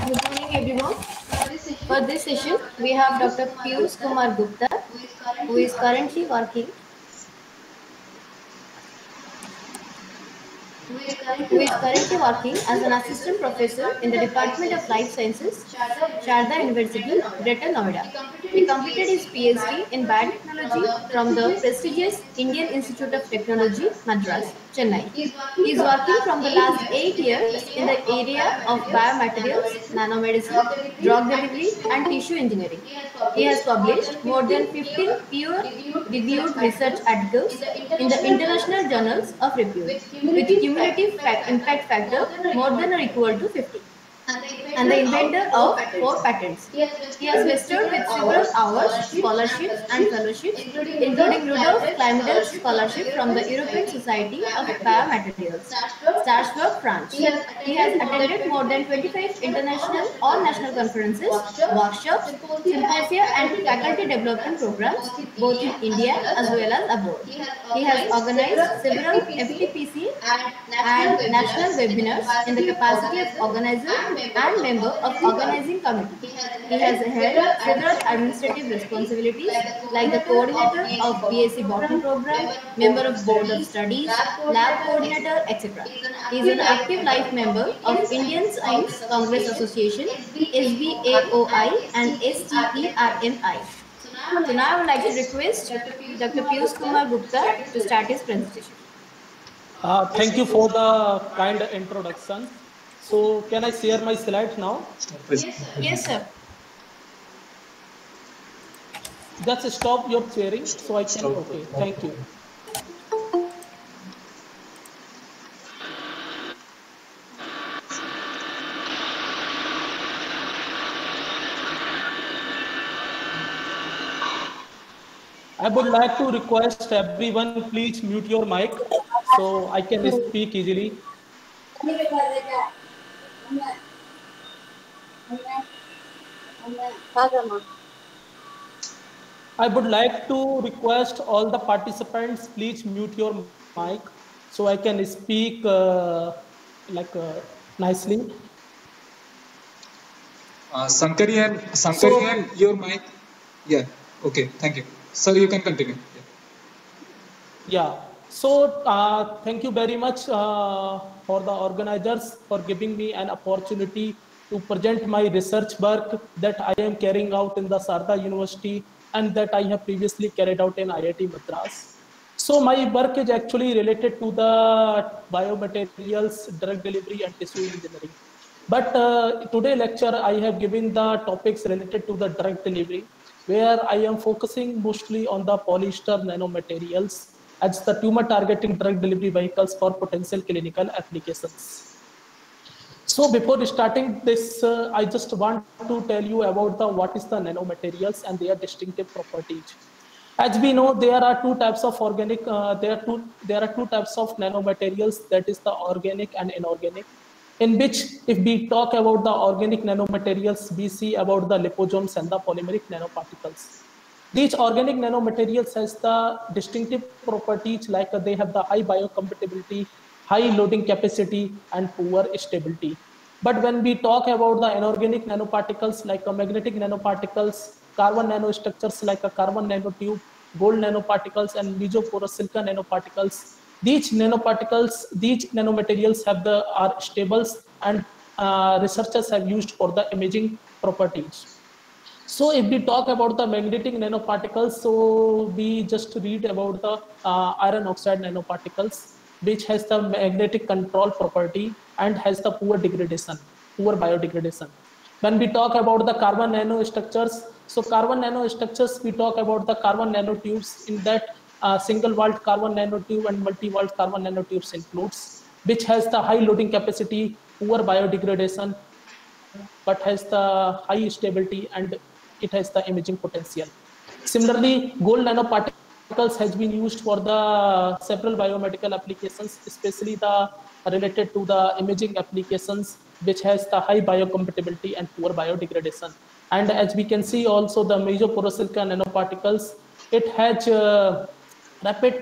Good morning, everyone. For this session, we have Dr. Piyush Kumar Gupta, who is currently working as an assistant professor in the Department of Life Sciences, Sharda University, Greater Noida. He completed his PhD in biotechnology from the prestigious Indian Institute of Technology, Madras, Chennai. He is working from the last 8 years in the area of biomaterials, nanomedicine, drug delivery, and tissue engineering. He has published more than 15 peer-reviewed research articles in the international journals of repute, with cumulative impact factor more than or equal to 50, and the inventor of 4 patents. He has bestowed with several awards, scholarships, and fellowships, including Rudolf Kleimdel Scholarship from the European Society of Biomaterials, Strasbourg, France. He has attended more than 25 international or national conferences, workshops, symposia, and faculty development programs, both in India as well as abroad. He has organized several FTPC and national webinars in the capacity of organizer and member of organizing committee. He has held several administrative responsibilities like the coordinator of BSc Botany program, member of board of studies, lab coordinator, etc. He is an active life member of Indian Science Congress Association, SBAOI and STERMI. So now I would like to request Dr. Piyush Kumar Gupta to start his presentation. Thank you for the kind introduction. So can I share my slides now? Yes, sir. Just stop your sharing so I can. Okay, thank you. I would like to request everyone, please mute your mic so I can speak easily. I would like to request all the participants, please mute your mic so I can speak nicely. Sankarian, your mic. Yeah, okay, thank you. Sir, you can continue. Yeah. So thank you very much for the organizers for giving me an opportunity to present my research work that I am carrying out in the Sharda University and that I have previously carried out in IIT Madras. So my work is actually related to the biomaterials, drug delivery and tissue engineering. But today lecture I have given the topics related to the drug delivery, where I am focusing mostly on the polyester nanomaterials as the tumor targeting drug delivery vehicles for potential clinical applications. So before starting this, I just want to tell you about what is the nanomaterials and their distinctive properties. As we know, there are two types of organic. There are two types of nanomaterials. That is the organic and inorganic. In which, if we talk about the organic nanomaterials, we see about the liposomes and the polymeric nanoparticles. These organic nanomaterials has the distinctive properties like they have the high biocompatibility, high loading capacity, and poor stability. But when we talk about the inorganic nanoparticles like magnetic nanoparticles, carbon nanostructures like a carbon nanotube, gold nanoparticles, and mesoporous silicon nanoparticles, these nanomaterials are stable and researchers have used for the imaging properties. So if we talk about the magnetic nanoparticles, so we just read about the iron oxide nanoparticles, which has the magnetic control property and has the poor biodegradation. When we talk about the carbon nanostructures, so carbon nanostructures, we talk about the carbon nanotubes. In that single-walled carbon nanotube and multi-walled carbon nanotubes includes, which has the high loading capacity, poor biodegradation, but has the high stability and it has the imaging potential. Similarly, gold nanoparticles has been used for the several biomedical applications, especially the related to the imaging applications, which has the high biocompatibility and poor biodegradation. And as we can see also the mesoporous silicon nanoparticles, it has rapid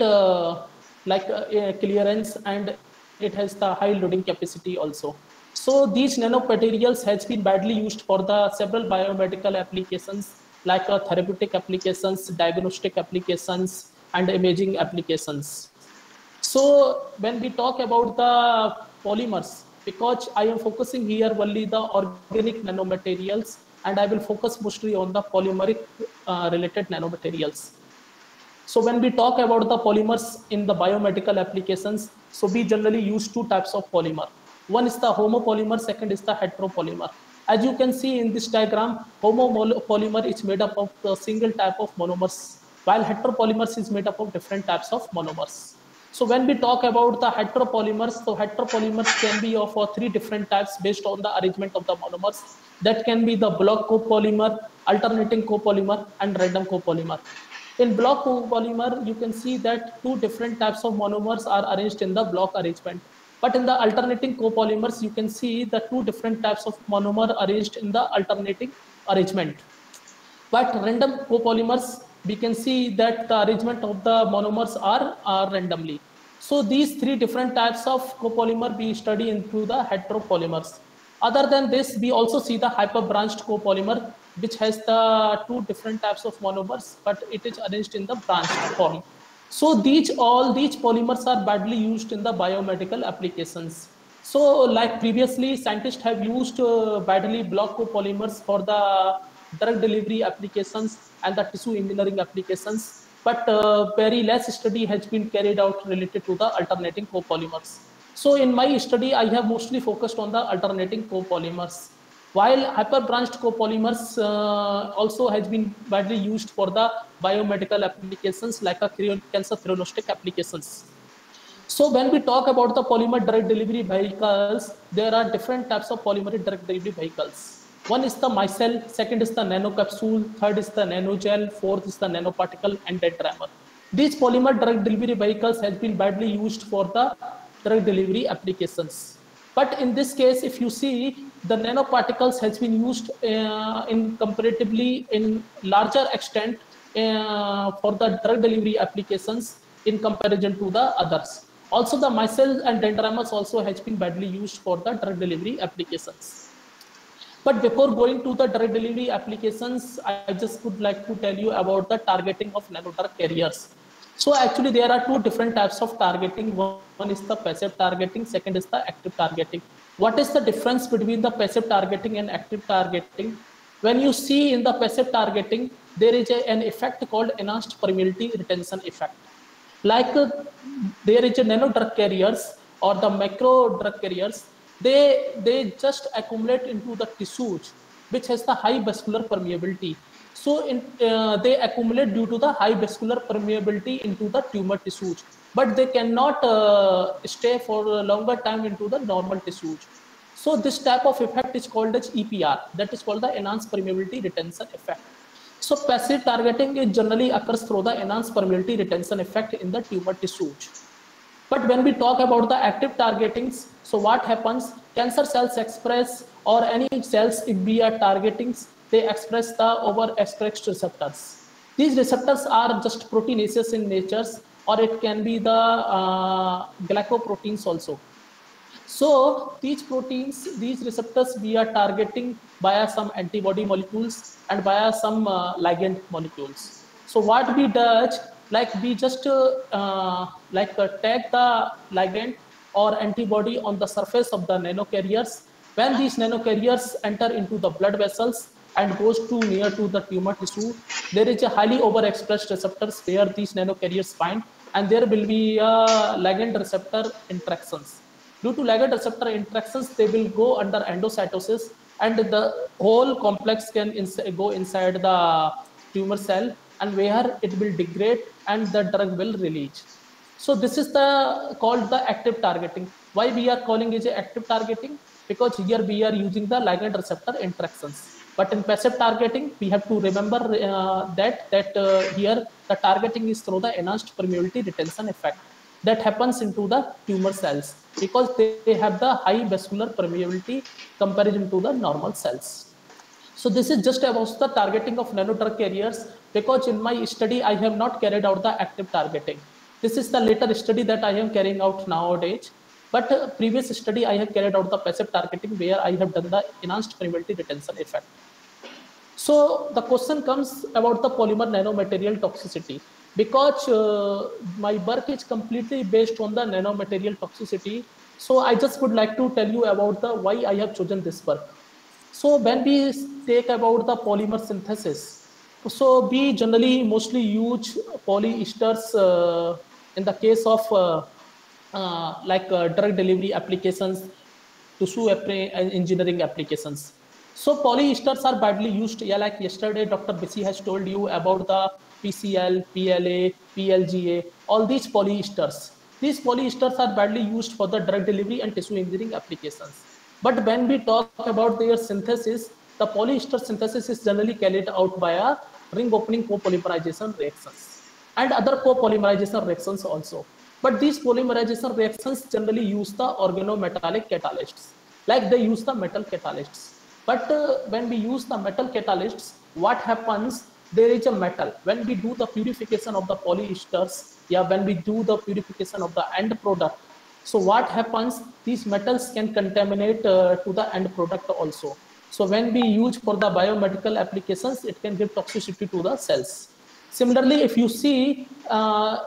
clearance and it has the high loading capacity also. So these nanomaterials has been widely used for the several biomedical applications like therapeutic applications, diagnostic applications, and imaging applications. So when we talk about the polymers, because I am focusing here only the organic nanomaterials, and I will focus mostly on the polymeric related nanomaterials. So when we talk about the polymers in the biomedical applications, so we generally use two types of polymer. One is the homopolymer, second is the heteropolymer. As you can see in this diagram, homopolymer is made up of a single type of monomers, while heteropolymers is made up of different types of monomers. So when we talk about the heteropolymers, so heteropolymers can be of three different types based on the arrangement of the monomers. That can be the block copolymer, alternating copolymer, and random copolymer. In block copolymer, you can see that two different types of monomers are arranged in the block arrangement. But in the alternating copolymers, you can see the two different types of monomer arranged in the alternating arrangement. But random copolymers, we can see that the arrangement of the monomers are randomly. So these three different types of copolymer we study into the heteropolymers. Other than this, we also see the hyperbranched copolymer, which has the two different types of monomers, but it is arranged in the branched form. So all these polymers are badly used in the biomedical applications. So like previously, scientists have used badly block copolymers for the drug delivery applications and the tissue engineering applications, but very less study has been carried out related to the alternating copolymers. So in my study, I have mostly focused on the alternating copolymers, while hyperbranched copolymers also has been widely used for the biomedical applications like cancer theranostic applications. So when we talk about the polymer drug delivery vehicles, there are different types of polymer drug delivery vehicles. One is the micelle, second is the nanocapsule, third is the nanogel, fourth is the nanoparticle, and detramer. These polymer drug delivery vehicles have been widely used for the drug delivery applications. But in this case, if you see, the nanoparticles has been used in comparatively in larger extent for the drug delivery applications in comparison to the others. Also, the micelle and dendrimers also has been badly used for the drug delivery applications. But before going to the drug delivery applications, I just would like to tell you about the targeting of nanodrug carriers. So actually, there are two different types of targeting. One is the passive targeting, second is the active targeting. What is the difference between the passive targeting and active targeting? When you see in the passive targeting, there is an effect called enhanced permeability retention effect. Like there is a nano drug carriers or the macro drug carriers, they just accumulate into the tissues which has the high vascular permeability. So they accumulate due to the high vascular permeability into the tumor tissues, but they cannot stay for a longer time into the normal tissues. So this type of effect is called as EPR, that is called the enhanced permeability retention effect. So passive targeting it generally occurs through the enhanced permeability retention effect in the tumor tissues. But when we talk about the active targetings, so what happens? Cancer cells express, or any cells if we are targeting, they express the overexpressed receptors. These receptors are just proteinaceous in nature, or it can be the glycoproteins also. So these proteins, these receptors we are targeting via some antibody molecules and via some ligand molecules. So what we do, like we just tag the ligand or antibody on the surface of the nanocarriers. When these nanocarriers enter into the blood vessels and goes too near to the tumor tissue, there is a highly overexpressed receptors where these nanocarriers bind, and there will be ligand receptor interactions. Due to ligand receptor interactions, they will go under endocytosis, and the whole complex can go inside the tumor cell, and where it will degrade and the drug will release. So this is called the active targeting. Why we are calling it active targeting? Because here we are using the ligand receptor interactions. But in passive targeting, we have to remember that here the targeting is through the enhanced permeability retention effect that happens into the tumor cells, because they have the high vascular permeability comparison to the normal cells. So this is just about the targeting of nanodrug carriers, because in my study I have not carried out the active targeting. This is the later study that I am carrying out nowadays. But previous study I have carried out the passive targeting where I have done the enhanced permeability retention effect. So the question comes about the polymer nanomaterial toxicity, because my work is completely based on the nanomaterial toxicity. So I just would like to tell you about the why I have chosen this work. So when we take about the polymer synthesis, so we generally mostly use polyesters in the case of drug delivery applications, tissue engineering applications. So polyesters are badly used. Yeah, like yesterday, Dr. Bisi has told you about the PCL, PLA, PLGA, all these polyesters. These polyesters are badly used for the drug delivery and tissue engineering applications. But when we talk about their synthesis, the polyester synthesis is generally carried out via ring opening copolymerization reactions and other copolymerization reactions also. But these polymerization reactions generally use the organometallic catalysts, like they use the metal catalysts. But when we use the metal catalysts, what happens? There is a metal. When we do the purification of the polyesters, when we do the purification of the end product, so what happens? These metals can contaminate to the end product also. So when we use for the biomedical applications, it can give toxicity to the cells. Similarly, if you see,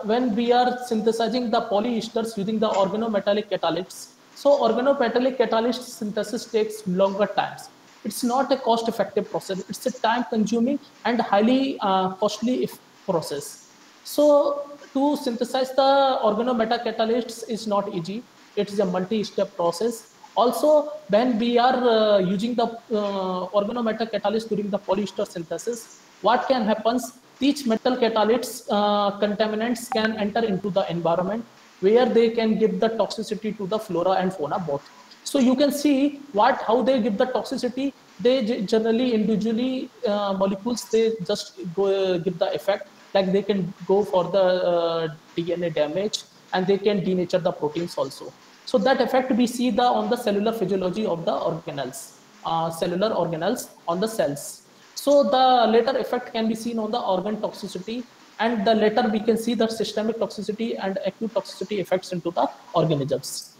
when we are synthesizing the polyesters using the organometallic catalysts, so organometallic catalyst synthesis takes longer times. It's not a cost-effective process. It's a time-consuming and highly costly process. So to synthesize the organometallic catalysts is not easy. It is a multi-step process. Also, when we are using the organometallic catalyst during the polyester synthesis, what can happen? These metal catalysts, contaminants can enter into the environment where they can give the toxicity to the flora and fauna both. So you can see how they give the toxicity. They generally individually molecules, they just give the effect, like they can go for the DNA damage and they can denature the proteins also. So that effect we see on the cellular physiology of the organelles, cellular organelles on the cells. So the later effect can be seen on the organ toxicity, and the later we can see the systemic toxicity and acute toxicity effects into the organisms.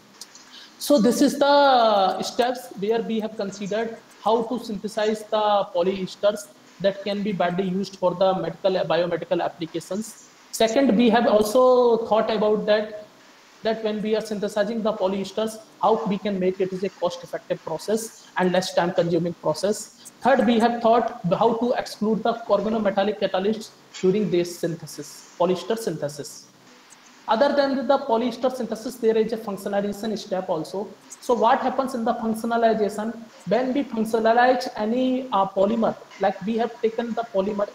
So this is the steps where we have considered how to synthesize the polyesters that can be badly used for the biomedical applications. Second, we have also thought about that when we are synthesizing the polyesters, how we can make it is a cost-effective process and less time-consuming process. Third, we have thought how to exclude the organometallic catalysts during this synthesis, polyester synthesis. Other than the polyester synthesis, there is a functionalization step also. So what happens in the functionalization? When we functionalize any polymer, like we have taken the polymer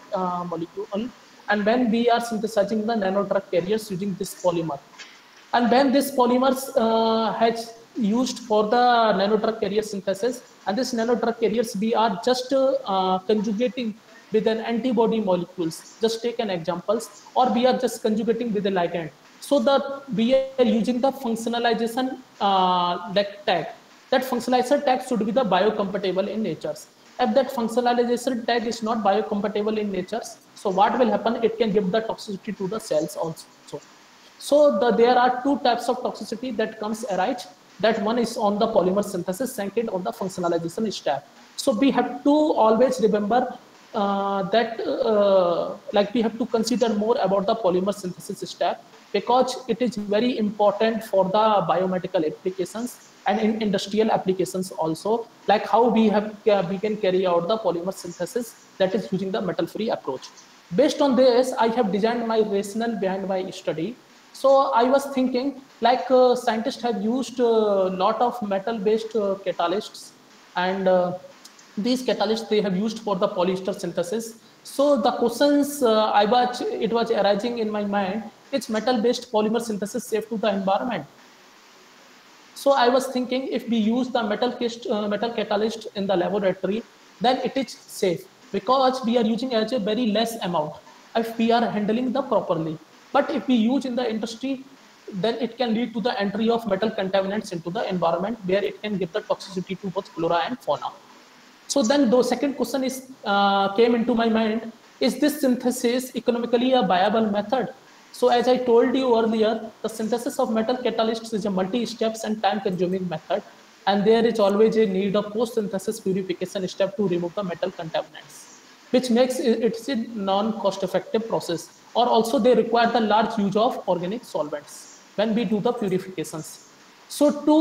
molecule, and when we are synthesizing the nanodrug carriers using this polymer, and when this polymers has used for the nanodrug carrier synthesis, and this nanodrug carriers we are just conjugating with an antibody molecules. Just take an examples, or we are just conjugating with a ligand. So we are using the functionalization tag. That functionalization tag should be the biocompatible in nature. If that functionalization tag is not biocompatible in nature, so what will happen? It can give the toxicity to the cells also. So there are two types of toxicity that comes arise. That one is on the polymer synthesis, second on the functionalization step. So we have to always remember like we have to consider more about the polymer synthesis step, because it is very important for the biomedical applications and in industrial applications also, like how we can carry out the polymer synthesis that is using the metal-free approach. Based on this, I have designed my rationale behind my study. So I was thinking, like scientists have used a lot of metal-based catalysts, and these catalysts they have used for the polyester synthesis. So the questions it was arising in my mind: is metal-based polymer synthesis safe to the environment? So I was thinking, if we use the metal catalyst in the laboratory, then it is safe, because we are using as a very less amount if we are handling the properly. But if we use in the industry, then it can lead to the entry of metal contaminants into the environment, where it can give the toxicity to both flora and fauna. So then the second question came into my mind: is this synthesis economically a viable method? So as I told you earlier, the synthesis of metal catalysts is a multi-steps and time-consuming method, and there is always a need of post-synthesis purification step to remove the metal contaminants, which makes it a non-cost-effective process. Or also they require the large use of organic solvents when we do the purifications. So to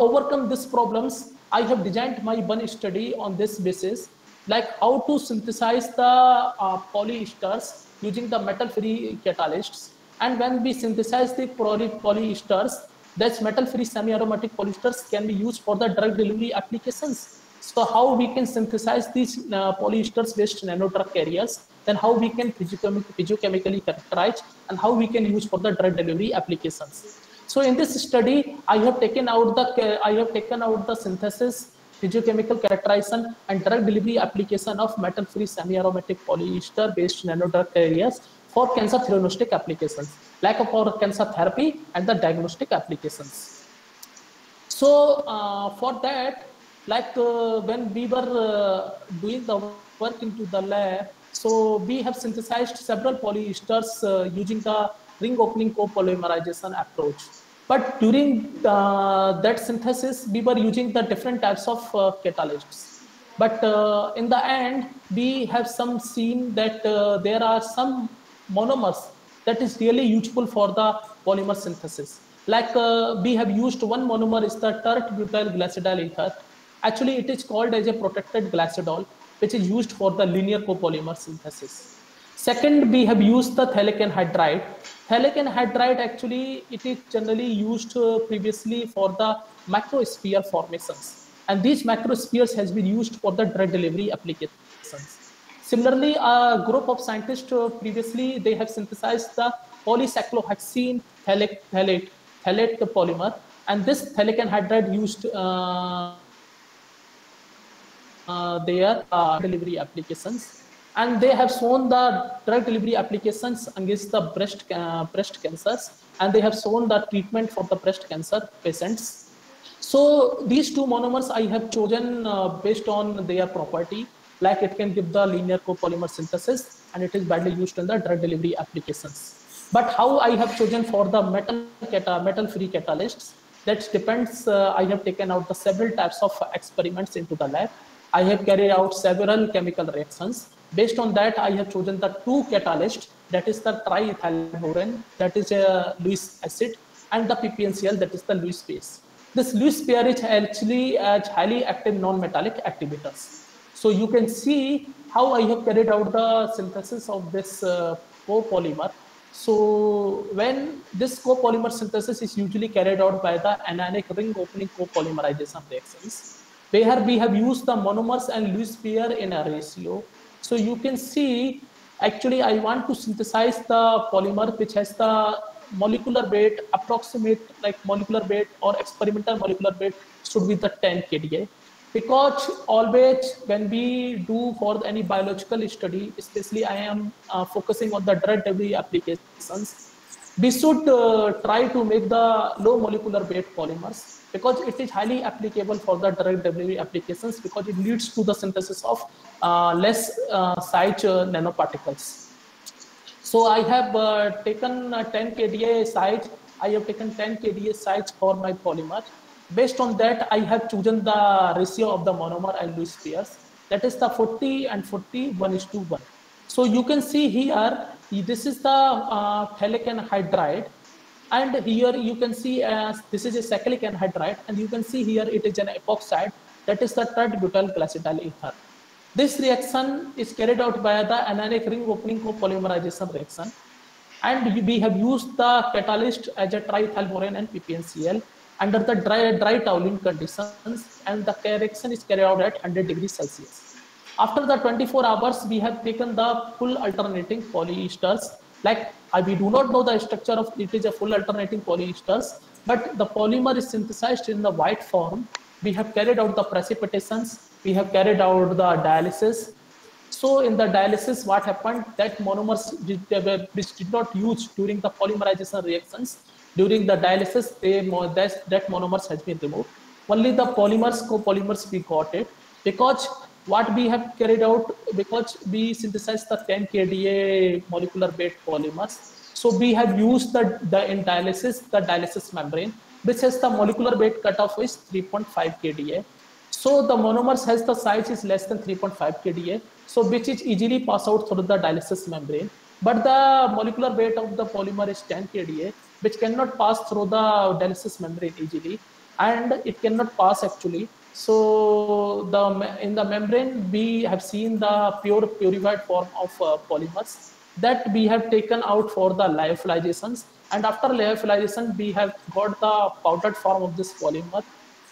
overcome these problems, I have designed my one study on this basis, like how to synthesize the polyesters using the metal-free catalysts. And when we synthesize the polyesters, that's metal-free semi-aromatic polyesters can be used for the drug delivery applications. So how we can synthesize these polyesters-based nanodrug carriers, then how we can physiochemically characterize, and how we can use for the drug delivery applications. So in this study, I have taken out the synthesis, physiochemical characterization, and drug delivery application of metal-free semi-aromatic polyester-based nanodrug carriers for cancer theranostic applications, like for cancer therapy and the diagnostic applications. So for that, like when we were doing the work into the lab, so we have synthesized several polyesters using the ring opening copolymerization approach. But during that synthesis, we were using the different types of catalysts. But in the end, we have seen that there are some monomers that is really useful for the polymer synthesis. Like we have used one monomer is the tert-butyl glycidyl ether. Actually, it is called as a protected glycidol, which is used for the linear copolymer synthesis. Second, we have used the phthalic anhydride. Phthalic anhydride, actually, it is generally used previously for the microsphere formations. And these microspheres has been used for the drug delivery applications. Similarly, a group of scientists previously, they have synthesized the polycyclohexene phthalate polymer. And this phthalic anhydride used their delivery applications, and they have shown the drug delivery applications against the breast cancers, and they have shown the treatment for the breast cancer patients. So these two monomers I have chosen based on their property, like it can give the linear copolymer synthesis, and it is badly used in the drug delivery applications. But how I have chosen for the metal-free catalysts, that depends. I have taken out the several types of experiments into the lab. I have carried out several chemical reactions. Based on that, I have chosen the two catalysts, that is the triethylborane, that is a Lewis acid, and the PPNCl, that is the Lewis base. This Lewis pair is actually highly active non-metallic activators. So you can see how I have carried out the synthesis of this copolymer. So when this copolymer synthesis is usually carried out by the anionic ring opening copolymerization reactions, where we have used the monomers and Lewis pair in a ratio. So you can see, actually I want to synthesize the polymer which has the molecular weight, approximate like molecular weight or experimental molecular weight should be the 10 kDa. Because always when we do for any biological study, especially I am focusing on the drug delivery applications, we should try to make the low molecular weight polymers, because it is highly applicable for the drug delivery applications, because it leads to the synthesis of less size nanoparticles. So I have taken 10 kDa size. I have taken 10 kDa size for my polymer. Based on that, I have chosen the ratio of the monomer and Lewis pairs. That is the 40 and 40, 1:1. So you can see here, this is the phthalic anhydride. And here you can see this is a cyclic anhydride, and you can see here it is an epoxide, that is the tert-butyl glycidyl ether. This reaction is carried out by the anionic ring opening copolymerization reaction, and we have used the catalyst as a triethylborane and PPNCl under the dry towling conditions, and the reaction is carried out at 100 degrees Celsius. After the 24 hours, we have taken the full alternating polyesters. Like we do not know the structure of it is a full alternating polyesters, but the polymer is synthesized in the white form. We have carried out the precipitations, we have carried out the dialysis. So in the dialysis, what happened, that monomers which did not use during the polymerization reactions, during the dialysis, that monomers has been removed. Only the polymers, copolymers, we got it, because what we have carried out, because we synthesized the 10 kDa molecular weight polymers. So we have used in dialysis, the dialysis membrane, which has the molecular weight cutoff is 3.5 kDa. So the monomers has the size is less than 3.5 kDa, so which is easily pass out through the dialysis membrane. But the molecular weight of the polymer is 10 kDa, which cannot pass through the dialysis membrane easily, and it cannot pass actually. So in the membrane, we have seen the purified form of polymers that we have taken out for the lyophilizations, and after lyophilization, we have got the powdered form of this polymer,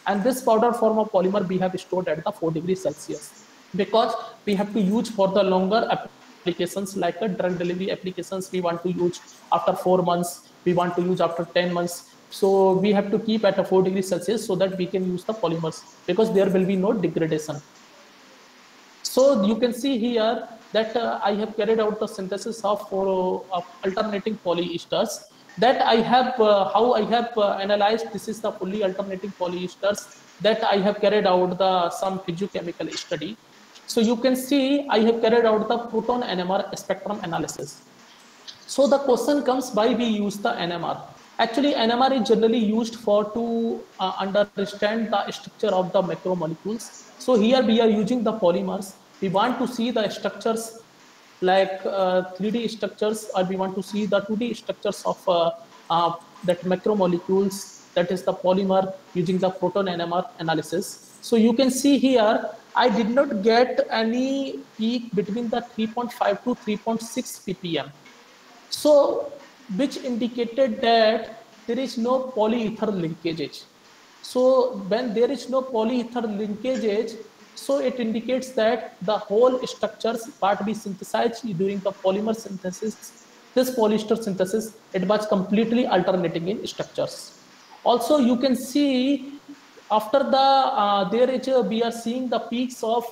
and this powder form of polymer we have stored at the 4 degrees Celsius, because we have to use for the longer applications like a drug delivery applications. We want to use after 4 months, we want to use after 10 months. So we have to keep at a 4 degrees Celsius so that we can use the polymers, because there will be no degradation. So you can see here that I have carried out the synthesis of alternating polyesters. That I have, how I have analyzed, this is the fully alternating polyesters that I have carried out some physiochemical study. So you can see I have carried out the proton NMR spectrum analysis. So the question comes, why we use the NMR? Actually, NMR is generally used to understand the structure of the macromolecules. So here we are using the polymers. We want to see the structures like 3D structures, or we want to see the 2D structures of that macromolecules, that is the polymer, using the proton NMR analysis. So you can see here, I did not get any peak between the 3.5 to 3.6 ppm. So which indicated that there is no polyether linkage. So when there is no polyether linkage, so it indicates that the whole structures part we synthesized during the polymer synthesis, this polyester synthesis, it was completely alternating in structures. Also, you can see after the we are seeing the peaks of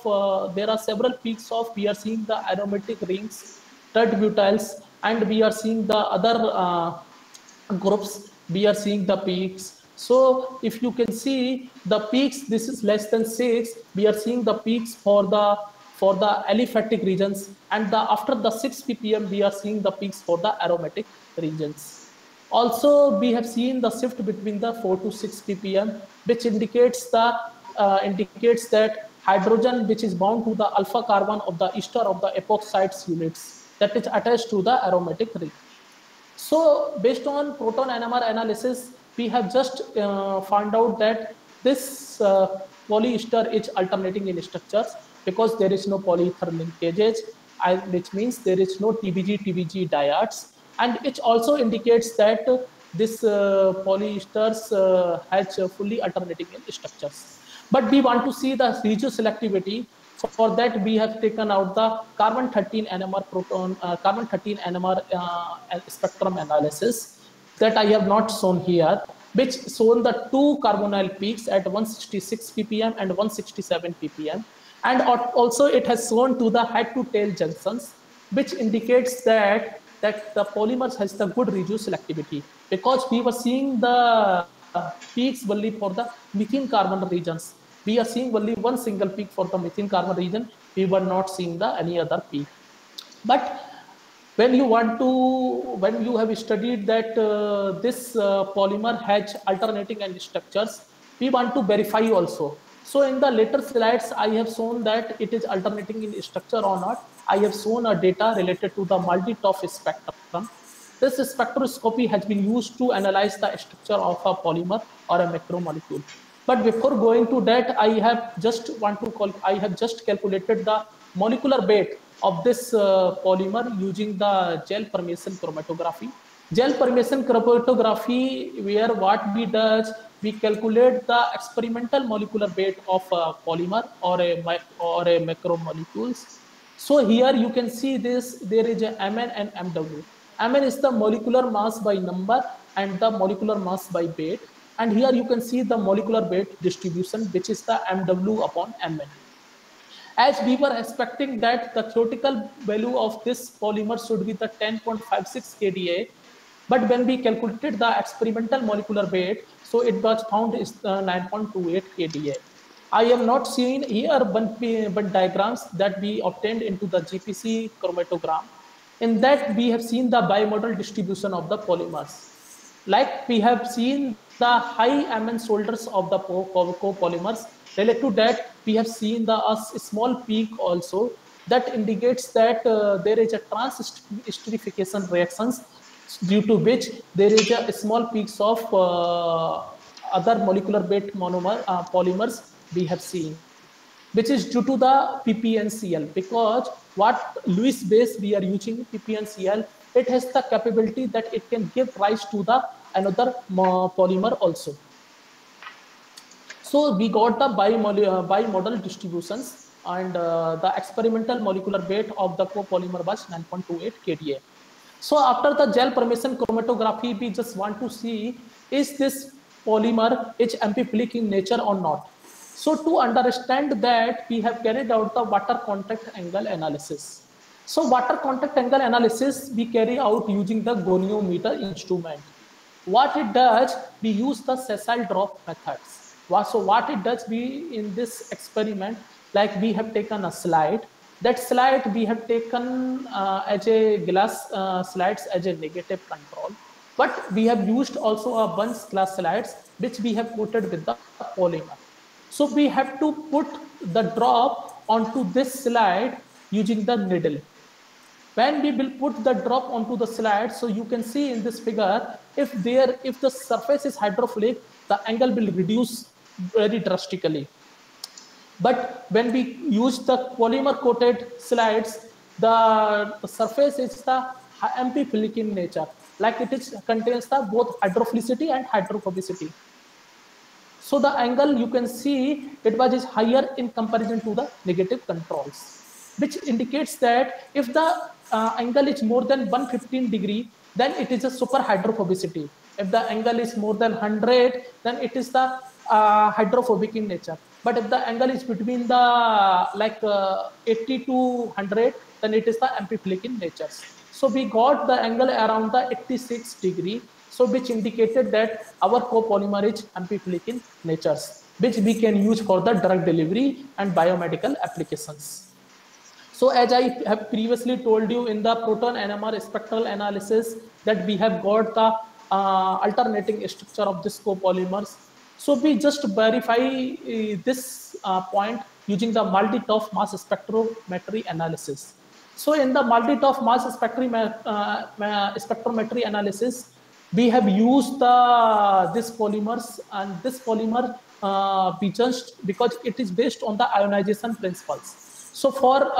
there are several peaks of, we are seeing the aromatic rings, tert-butyls, and we are seeing the other groups, we are seeing the peaks. So if you can see the peaks, this is less than 6, we are seeing the peaks for the aliphatic regions, and after the 6 ppm we are seeing the peaks for the aromatic regions. Also, we have seen the shift between the 4 to 6 ppm, which indicates that hydrogen which is bound to the alpha carbon of the ester of the epoxide units, that is attached to the aromatic ring. So based on proton NMR analysis, we have just found out that this polyester is alternating in structures, because there is no polyether linkages, which means there is no TBG diodes, and it also indicates that this polyesters has fully alternating in structures. But we want to see the regioselectivity. For that, we have taken out the carbon-13 NMR spectrum analysis that I have not shown here, which shown the 2 carbonyl peaks at 166 ppm and 167 ppm, and also it has shown to the head-to-tail junctions, which indicates that the polymers has the good regioselectivity, because we were seeing the peaks only for the methane carbon regions. We are seeing only one single peak for the methane carbon region. We were not seeing any other peak. But when you have studied that this polymer has alternating and structures, we want to verify also. So in the later slides, I have shown that it is alternating in structure or not. I have shown a data related to the Multi-TOF spectrum. This spectroscopy has been used to analyze the structure of a polymer or a macromolecule. But before going to that, I have just calculated the molecular weight of this polymer using the gel permeation chromatography. Gel permeation chromatography, where what we do, we calculate the experimental molecular weight of a polymer or a macromolecules. So here you can see this, there is a Mn and Mw. Mn is the molecular mass by number and the molecular mass by weight. And here you can see the molecular weight distribution, which is the Mw upon Mn. As we were expecting that the theoretical value of this polymer should be the 10.56 kDa, but when we calculated the experimental molecular weight, so it was found is 9.28 kDa. I have not seen here but diagrams that we obtained into the GPC chromatogram. In that, we have seen the bimodal distribution of the polymers. Like we have seen the high Mn shoulders of the copolymers. Related to that, we have seen the small peak also that indicates that there is a trans-esterification reactions, due to which there is a small peaks of other molecular weight monomer polymers we have seen, which is due to the PPNCl, because what Lewis base we are using PPNCl, it has the capability that it can give rise to the another polymer also. So we got the bimodal distributions, and the experimental molecular weight of the copolymer was 9.28 kDa. So after the gel permeation chromatography, we just want to see, is this polymer is amphiphilic in nature or not. So to understand that, we have carried out the water contact angle analysis. So water contact angle analysis we carry out using the goniometer instrument. What it does, we use the sessile drop methods. So what it does, we in this experiment, like we have taken a slide. That slide we have taken as a glass slides as a negative control. But we have used also a bunch glass slides which we have coated with the polymer. So we have to put the drop onto this slide using the needle. When we will put the drop onto the slide, so you can see in this figure, if the surface is hydrophilic, the angle will reduce very drastically. But when we use the polymer coated slides, the surface is the amphiphilic in nature, like it contains the both hydrophilicity and hydrophobicity. So the angle you can see it is higher in comparison to the negative controls, which indicates that if the angle is more than 115 degree, then it is a super hydrophobicity. If the angle is more than 100, then it is the hydrophobic in nature. But if the angle is between the 80 to 100, then it is the amphiphilic in nature. So we got the angle around the 86 degree. So which indicated that our copolymer is amphiphilic in nature, which we can use for the drug delivery and biomedical applications. So as I have previously told you in the proton NMR spectral analysis, that we have got the alternating structure of this copolymers. So we just verify this point using the multi-TOF mass spectrometry analysis. So in the multi-TOF mass spectrometry analysis, we have used this polymers, and this polymer we judged because it is based on the ionization principles. So for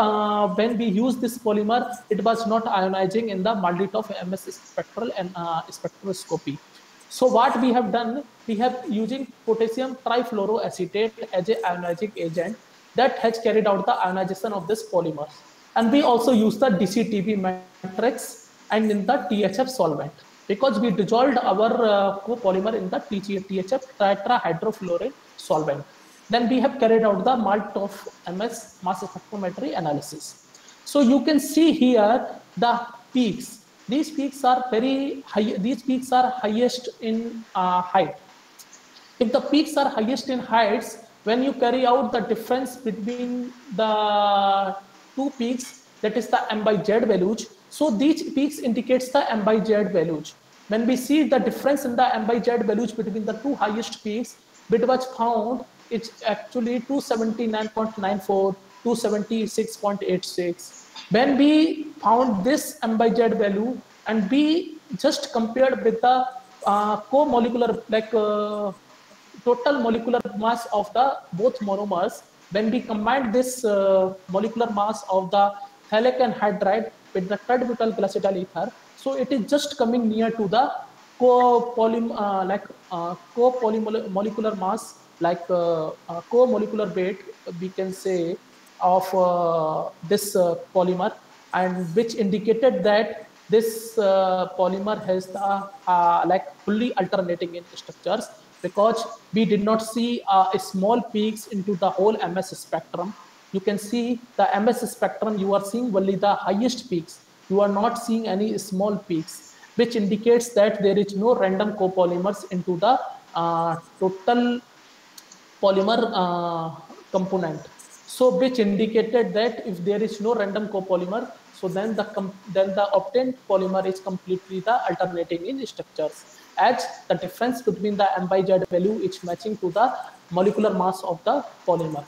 when we use this polymer, it was not ionizing in the multi-TOF MS spectral and spectroscopy. So what we have done, we have using potassium trifluoroacetate as a ionizing agent that has carried out the ionization of this polymer. And we also use the DCTB matrix and in the THF solvent, because we dissolved our copolymer in the THF tetrahydrofluorine solvent. Then we have carried out the MALT-TOF MS mass spectrometry analysis. So you can see here the peaks. These peaks are very high. These peaks are highest in height. If the peaks are highest in heights, when you carry out the difference between the two peaks, that is the M by Z values. So these peaks indicates the M by Z values. When we see the difference in the M by Z values between the two highest peaks, which was found, it's actually 279.94, 276.86. When we found this M by Z value and we just compared with the co-molecular, total molecular mass of the both monomers, when we combine this molecular mass of the phthalic anhydride with the third-butyl glycidyl ether, so it is just coming near to the co-molecular mass, co-molecular weight, we can say, of this polymer, and which indicated that this polymer has the fully alternating in structures, because we did not see small peaks into the whole MS spectrum. You can see the MS spectrum, you are seeing only the highest peaks. You are not seeing any small peaks, which indicates that there is no random copolymers into the total polymer component. So which indicated that if there is no random copolymer, So then the obtained polymer is completely the alternating in structures, as the difference between the m by z value is matching to the molecular mass of the polymer.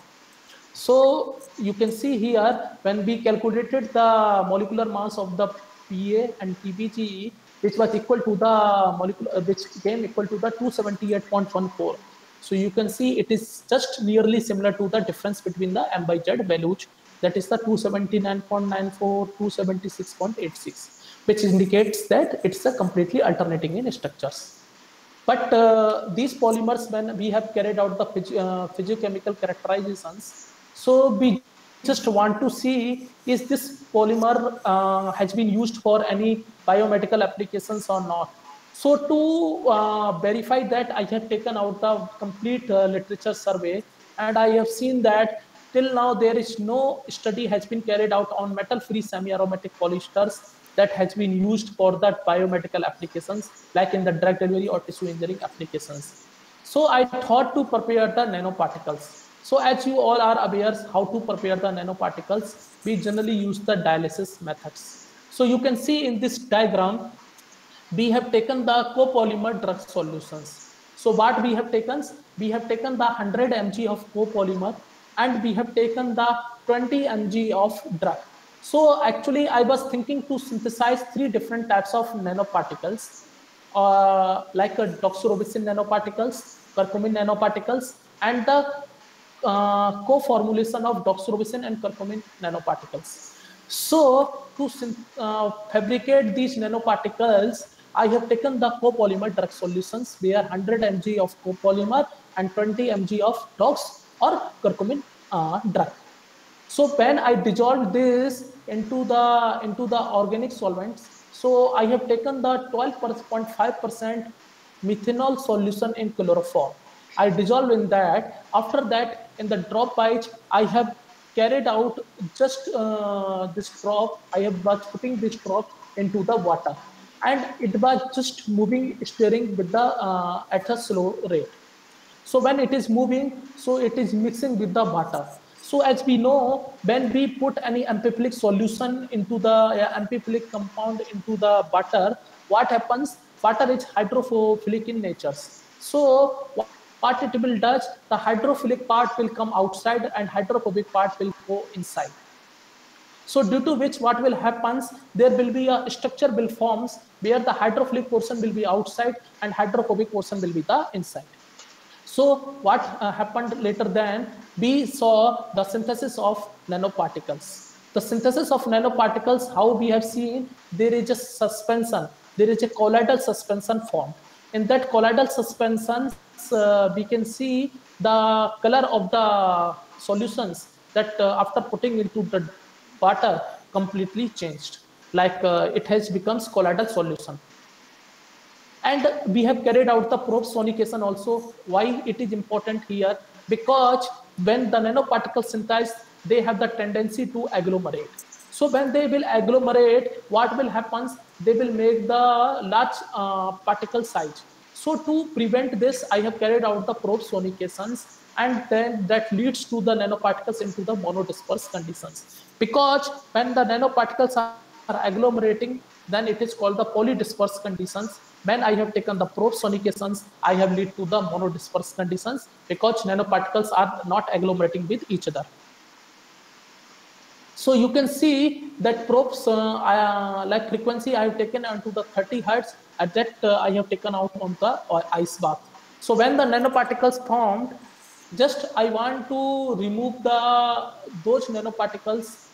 So you can see here, when we calculated the molecular mass of the PA and PBGE, which was equal to the molecular, which came equal to the 278.14. So you can see it is just nearly similar to the difference between the m by z values, that is the 279.94, 276.86, which indicates that it's a completely alternating in structures. But these polymers, when we have carried out the physiochemical characterizations, so we just want to see, is this polymer has been used for any biomedical applications or not. So to verify that, I have taken out the complete literature survey, and I have seen that till now there is no study has been carried out on metal-free semi-aromatic polyesters that has been used for that biomedical applications, like in the drug delivery or tissue engineering applications. So I thought to prepare the nanoparticles. So as you all are aware how to prepare the nanoparticles, we generally use the dialysis methods. So you can see in this diagram, we have taken the copolymer drug solutions. So what we have taken? We have taken the 100 mg of copolymer, and we have taken the 20 mg of drug. So actually I was thinking to synthesize 3 different types of nanoparticles, like doxorubicin nanoparticles, curcumin nanoparticles, and the co-formulation of doxorubicin and curcumin nanoparticles. So to fabricate these nanoparticles, I have taken the copolymer drug solutions, where 100 mg of copolymer and 20 mg of dox or curcumin drug. So when I dissolved this into the organic solvents, so I have taken the 12.5% methanol solution in chloroform. I dissolved in that. After that, in the drop pipes, I have carried out just this drop. I was putting this drop into the water, and it was just moving, stirring with the at a slow rate. So when it is moving, so it is mixing with the water. So as we know, when we put any amphiphilic solution into the amphiphilic compound into the butter, what happens? Butter is hydrophilic in nature. So what it will do, the hydrophilic part will come outside and hydrophobic part will go inside. So due to which what will happen, there will be a structure will forms where the hydrophilic portion will be outside and hydrophobic portion will be the inside. So what happened later then, we saw the synthesis of nanoparticles. The synthesis of nanoparticles, how we have seen, there is a suspension, there is a colloidal suspension formed. In that colloidal suspension, we can see the color of the solutions that after putting into the water completely changed, like it has becomes colloidal solution. And we have carried out the probe sonication also. Why it is important here? Because when the nanoparticles synthesize, they have the tendency to agglomerate. So when they will agglomerate, what will happen? They will make the large particle size. So to prevent this, I have carried out the probe sonications, and then that leads to the nanoparticles into the monodisperse conditions. Because when the nanoparticles are agglomerating, then it is called the polydisperse conditions. When I have taken the probe sonications, I have lead to the monodisperse conditions, because nanoparticles are not agglomerating with each other. So you can see that probes, like frequency, I have taken onto the 30 hertz. At that, I have taken out on the ice bath. So when the nanoparticles formed, just I want to remove those nanoparticles.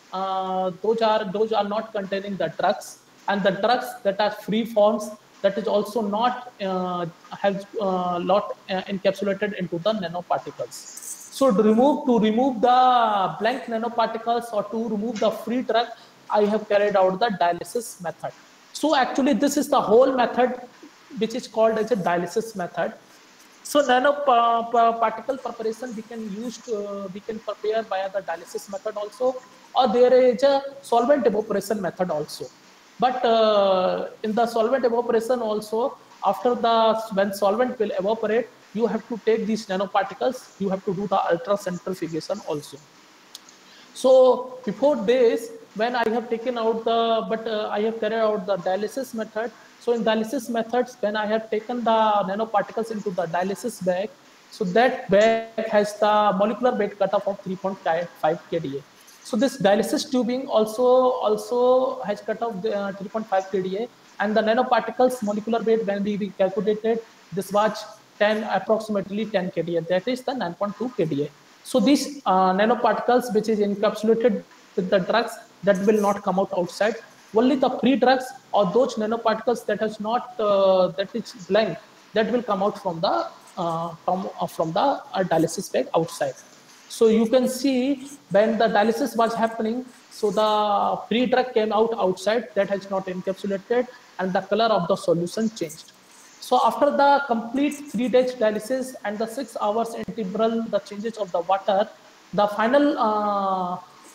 Those are not containing the drugs, and the drugs that are free forms, that is also not encapsulated into the nanoparticles. So to remove the blank nanoparticles or to remove the free drug, I have carried out the dialysis method. So actually this is the whole method which is called as a dialysis method. So nanoparticle preparation we can prepare via the dialysis method also, or there is a solvent evaporation method also. But in the solvent evaporation also, when solvent will evaporate, you have to take these nanoparticles, you have to do the ultracentrifugation also. So before this, when I have taken out I have carried out the dialysis method. So in dialysis methods, when I have taken the nanoparticles into the dialysis bag, so that bag has the molecular weight cutoff of 3.5 kDa. So this dialysis tubing also has cutoff 3.5 kDa, and the nanoparticles molecular weight, when we calculated, this was approximately 10 kDa. That is the 9.2 kDa. So these nanoparticles, which is encapsulated with the drugs, that will not come out outside. Only the free drugs or those nanoparticles that is not that is blank, that will come out from the dialysis bag outside. So you can see when the dialysis was happening, so the free drug came out outside, that has not encapsulated, and the color of the solution changed. So after the complete 3 days dialysis and the 6 hours interval, the changes of the water, the final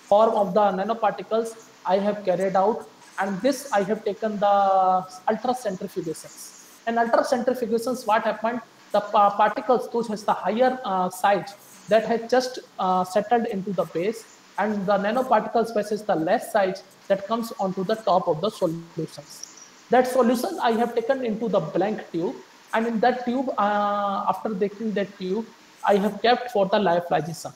form of the nanoparticles I have carried out, and this I have taken the ultracentrifugations. And ultracentrifugations, what happened? The particles, those has the higher size, that has just settled into the base, and the nanoparticles versus the less size that comes onto the top of the solutions. That solution I have taken into the blank tube, and in that tube, after taking that tube, I have kept for the lyophilization.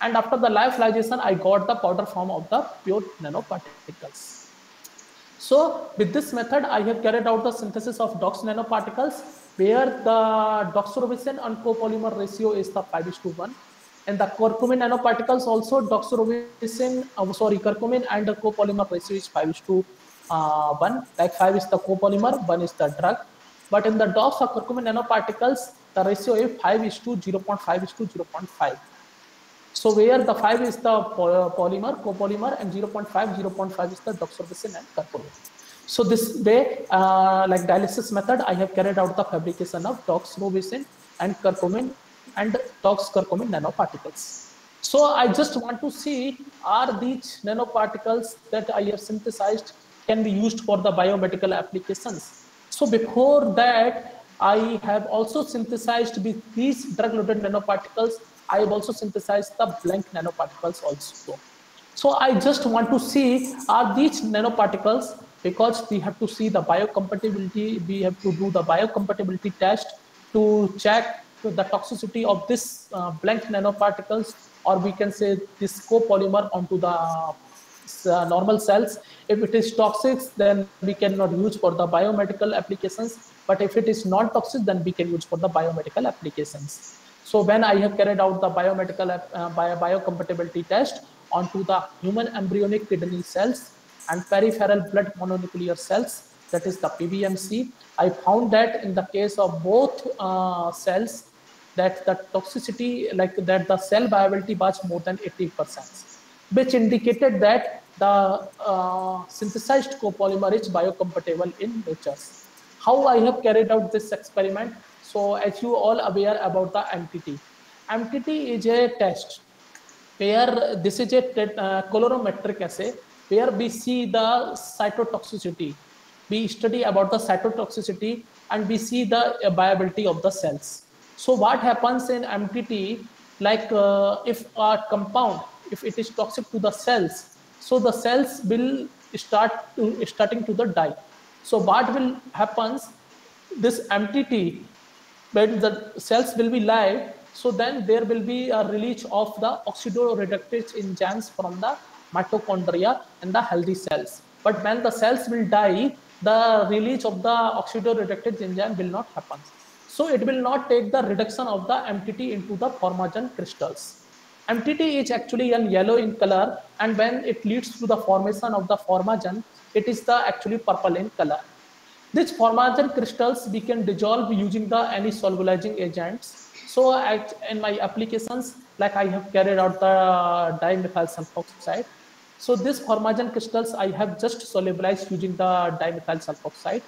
And after the lyophilization, I got the powder form of the pure nanoparticles. So with this method, I have carried out the synthesis of DOX nanoparticles, where the doxorubicin and copolymer ratio is the 5:1. And the curcumin nanoparticles also, doxorubicin, curcumin and the copolymer ratio is 5:1. Like 5 is the copolymer, 1 is the drug. But in the DOX or curcumin nanoparticles, the ratio is 5:0.5:0.5. So where the 5 is the polymer, copolymer, and 0.5 is the doxorubicin and curcumin. So this way, like dialysis method, I have carried out the fabrication of doxorubicin and curcumin and DOX curcumin nanoparticles. So I just want to see, are these nanoparticles that I have synthesized can be used for the biomedical applications? So before that, I have also synthesized with these drug-loaded nanoparticles. I have also synthesized the blank nanoparticles also. So I just want to see, are these nanoparticles, because we have to see the biocompatibility, we have to do the biocompatibility test to check the toxicity of this blank nanoparticles, or we can say this copolymer onto the normal cells. If it is toxic, then we cannot use for the biomedical applications. But if it is non-toxic, then we can use for the biomedical applications. So when I have carried out the biocompatibility test onto the human embryonic kidney cells and peripheral blood mononuclear cells, that is the PBMC, I found that in the case of both cells, that the toxicity, like that the cell viability was more than 80%, which indicated that the synthesized copolymer is biocompatible in nature. How I have carried out this experiment? So as you all aware about the MTT. MTT is a test where this is a colorimetric assay where we see the cytotoxicity. We study about the cytotoxicity and we see the viability of the cells. So what happens in MTT, like if a compound, if it is toxic to the cells, so the cells will starting to the die. So what will happens, this MTT, when the cells will be live, so then there will be a release of the oxidoreductase enzymes from the mitochondria and the healthy cells. But when the cells will die, the release of the oxidoreductase enzyme will not happen. So it will not take the reduction of the MTT into the formagen crystals. MTT is actually yellow in color, and when it leads to the formation of the formagen, it is the actually purple in color. These formagen crystals we can dissolve using the any solubilizing agents. So in my applications, like I have carried out the dimethyl sulfoxide. So these formagen crystals I have just solubilized using the dimethyl sulfoxide.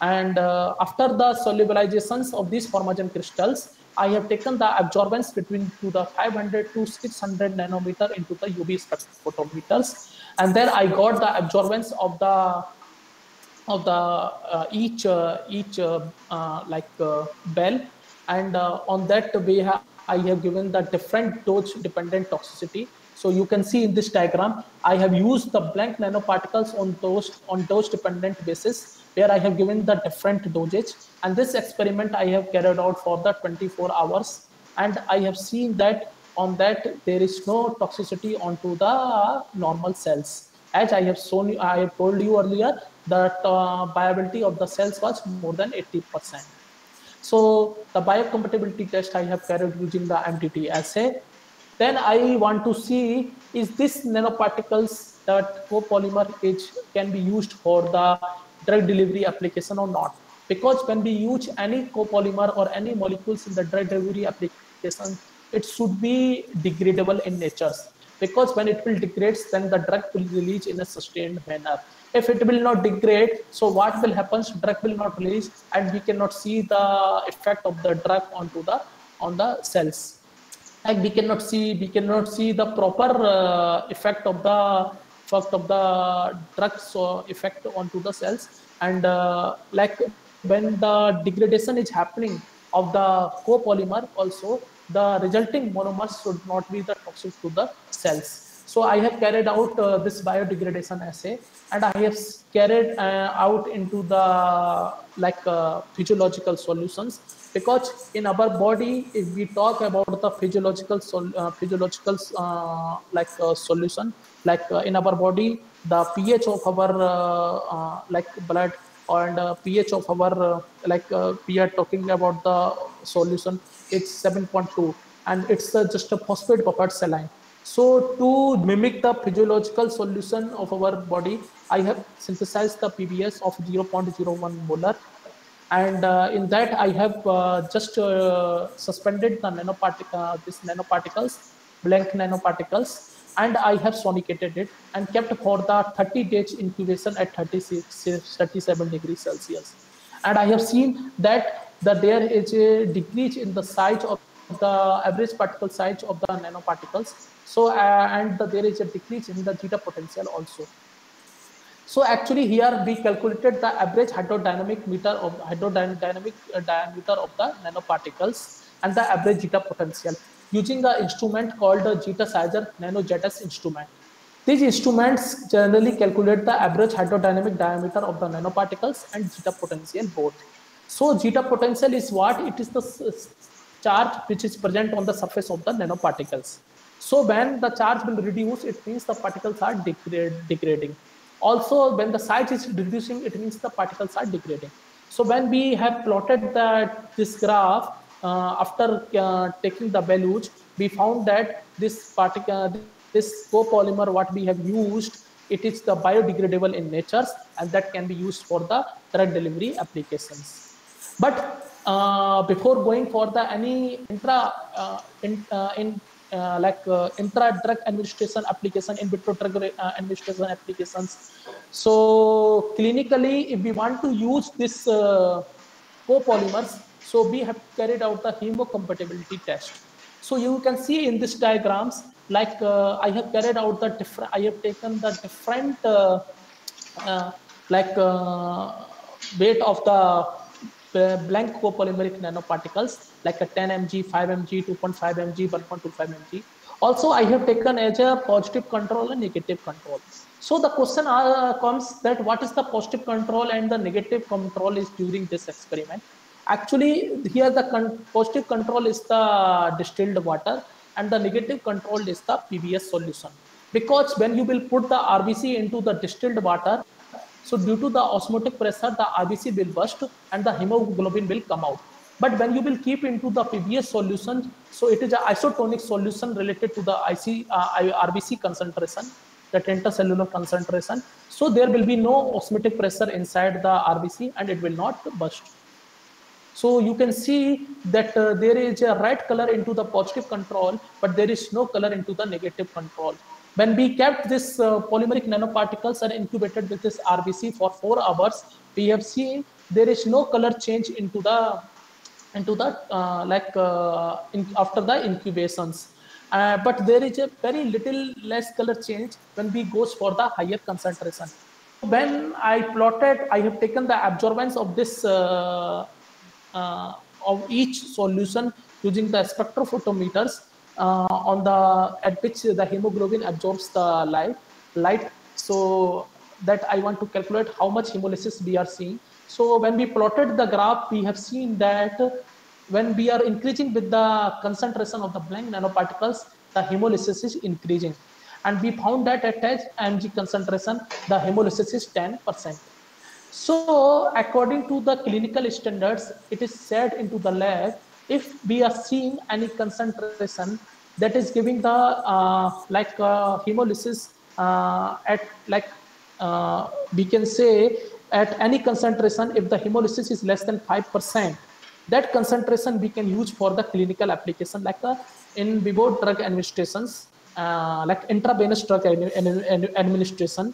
And after the solubilizations of these formagen crystals, I have taken the absorbance between to the 500 to 600 nanometer into the UV spectrophotometers, and then I got the absorbance of the each bell, and on that way I have given the different dose dependent toxicity. So you can see in this diagram, I have used the blank nanoparticles on dose dependent basis, where I have given the different dosage. And this experiment I have carried out for the 24 hours. And I have seen that on that there is no toxicity onto the normal cells. As I have shown you, I have told you earlier that viability of the cells was more than 80%. So the biocompatibility test I have carried using the MTT assay. Then I want to see, is this nanoparticles that copolymer can be used for the drug delivery application or not? Because when we use any copolymer or any molecules in the drug delivery application, it should be degradable in nature. Because when it will degrade, then the drug will release in a sustained manner. If it will not degrade, so what will happen? Drug will not release, and we cannot see the effect of the drug on the cells. Like we cannot see the proper effect of the drugs effect onto the cells. And like when the degradation is happening of the copolymer, also the resulting monomers should not be the toxic to the cells. So I have carried out this biodegradation assay, and I have carried out into the physiological solutions. Because in our body, if we talk about the physiological solution, in our body, the pH of our blood and pH of our we are talking about the solution, it's 7.2, and it's just a phosphate buffered saline. So to mimic the physiological solution of our body, I have synthesized the PBS of 0.01 molar. And in that I have just suspended the nanoparticles, blank nanoparticles, and I have sonicated it and kept for the 30 days incubation at 37 degrees Celsius. And I have seen that there is a decrease in the size of the average particle size of the nanoparticles. So and there is a decrease in the zeta potential also. So actually here we calculated the average hydrodynamic diameter of the nanoparticles and the average zeta potential using an instrument called the Zeta Sizer NanoJetus instrument. These instruments generally calculate the average hydrodynamic diameter of the nanoparticles and zeta potential both. So zeta potential is what? It is the charge which is present on the surface of the nanoparticles. So when the charge will reduce, it means the particles are degrading. Also, when the size is reducing, it means the particles are degrading. So when we have plotted this graph after taking the values, we found that this copolymer what we have used, it is the biodegradable in nature, and that can be used for the drug delivery applications. But before going for the any intra-drug administration application, in vitro drug administration applications. So clinically, if we want to use this copolymers, so we have carried out the hemocompatibility test. So you can see in this diagrams, like I have carried out the different, I have taken the different weight of the blank copolymeric nanoparticles, like a 10 mg, 5 mg, 2.5 mg, 1.25 mg. Also, I have taken as a positive control and negative control. So the question comes that what is the positive control and the negative control is during this experiment. Actually, here the positive control is the distilled water and the negative control is the PBS solution. Because when you will put the RBC into the distilled water, so due to the osmotic pressure, the RBC will burst and the hemoglobin will come out. But when you will keep into the PBS solution, so it is an isotonic solution related to the RBC concentration, the intracellular concentration. So there will be no osmotic pressure inside the RBC and it will not burst. So you can see that there is a red color into the positive control, but there is no color into the negative control. When we kept this polymeric nanoparticles and incubated with this RBC for 4 hours, we have seen there is no color change into the after the incubations. But there is a very little less color change when we goes for the higher concentration. When I plotted, I have taken the absorbance of this of each solution using the spectrophotometers on the at which the hemoglobin absorbs the light. So that I want to calculate how much hemolysis we are seeing. So when we plotted the graph, we have seen that when we are increasing with the concentration of the blank nanoparticles, the hemolysis is increasing. And we found that at 10 mg concentration, the hemolysis is 10%. So according to the clinical standards, it is said into the lab, if we are seeing any concentration that is giving the hemolysis at we can say at any concentration, if the hemolysis is less than 5%, that concentration we can use for the clinical application, like in vivo drug administrations, like intravenous drug administration,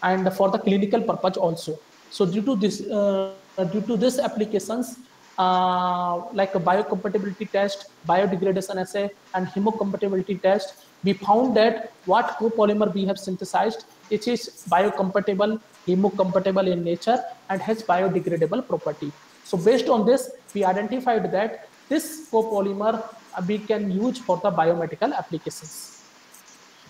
and for the clinical purpose also. So due to this applications, like a biocompatibility test, biodegradation assay, and hemocompatibility test, we found that what copolymer we have synthesized, it is biocompatible, hemocompatible in nature, and has biodegradable property. So based on this, we identified that this copolymer we can use for the biomedical applications.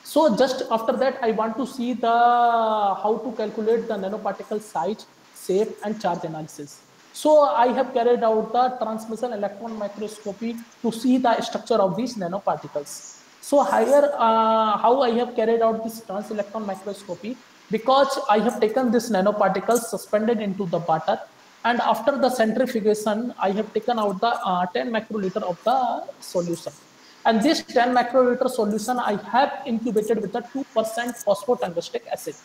So just after that, I want to see the how to calculate the nanoparticle size, shape, and charge analysis. So I have carried out the transmission electron microscopy to see the structure of these nanoparticles. So here, how I have carried out this trans electron microscopy, because I have taken this nanoparticles suspended into the water, and after the centrifugation, I have taken out the 10 microliter of the solution. And this 10 microliter solution I have incubated with a 2% phosphotungstic acid.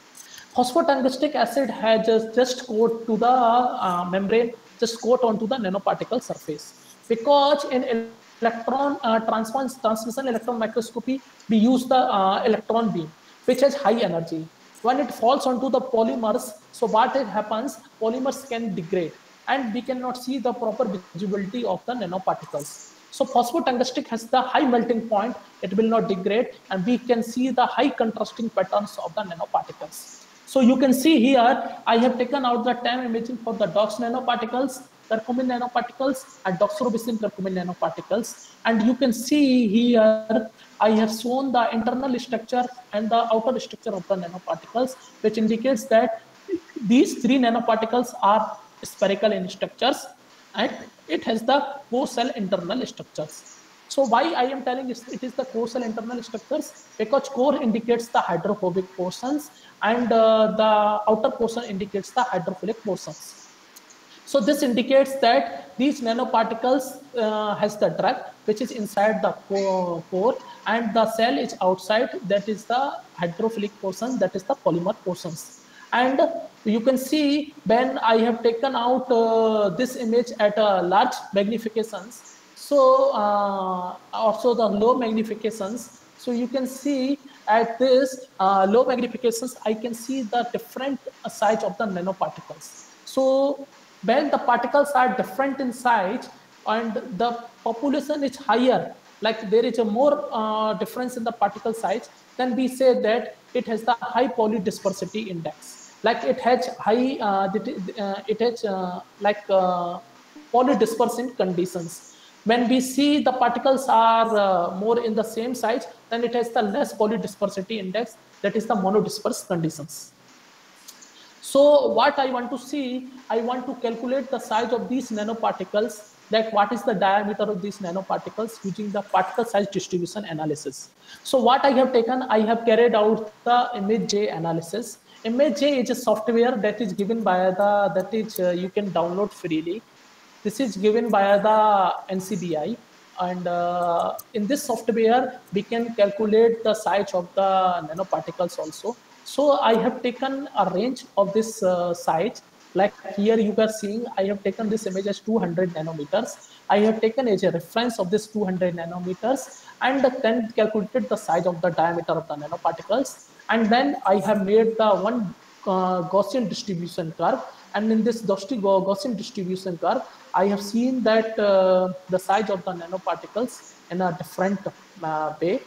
Phosphotungstic acid has just coat to the membrane, just coat onto the nanoparticle surface. Because in electron transmission electron microscopy, we use the electron beam, which has high energy. When it falls onto the polymers, so what happens, polymers can degrade, and we cannot see the proper visibility of the nanoparticles. So phosphotungstic has the high melting point, it will not degrade, and we can see the high contrasting patterns of the nanoparticles. So you can see here, I have taken out the TEM imaging for the DOX nanoparticles, curcumin nanoparticles, and doxorubicin curcumin nanoparticles. And you can see here, I have shown the internal structure and the outer structure of the nanoparticles, which indicates that these three nanoparticles are spherical in structures, and it has the core cell internal structures. So why I am telling it is the core cell internal structures? Because core indicates the hydrophobic portions, and the outer portion indicates the hydrophilic portions. So this indicates that these nanoparticles has the drug which is inside the core, and the cell is outside, that is the hydrophilic portion, that is the polymer portions. And you can see when I have taken out this image at large magnifications, so also the low magnifications, so you can see at this low magnifications, I can see the different size of the nanoparticles. So when the particles are different in size and the population is higher, like there is a more difference in the particle size, then we say that it has the high polydispersity index. Like it has high, polydispersing conditions. When we see the particles are more in the same size, then it has the less polydispersity index, that is the monodisperse conditions. So what I want to see, I want to calculate the size of these nanoparticles, that what is the diameter of these nanoparticles using the particle size distribution analysis. So what I have taken, I have carried out the ImageJ analysis. ImageJ is a software that is given by the, you can download freely. This is given by the NCBI, and in this software, we can calculate the size of the nanoparticles also. So I have taken a range of this size. Like here you are seeing, I have taken this image as 200 nanometers. I have taken as a reference of this 200 nanometers, and then calculated the size of the diameter of the nanoparticles. And then I have made the one Gaussian distribution curve. And in this Gaussian distribution curve, I have seen that the size of the nanoparticles in a different way.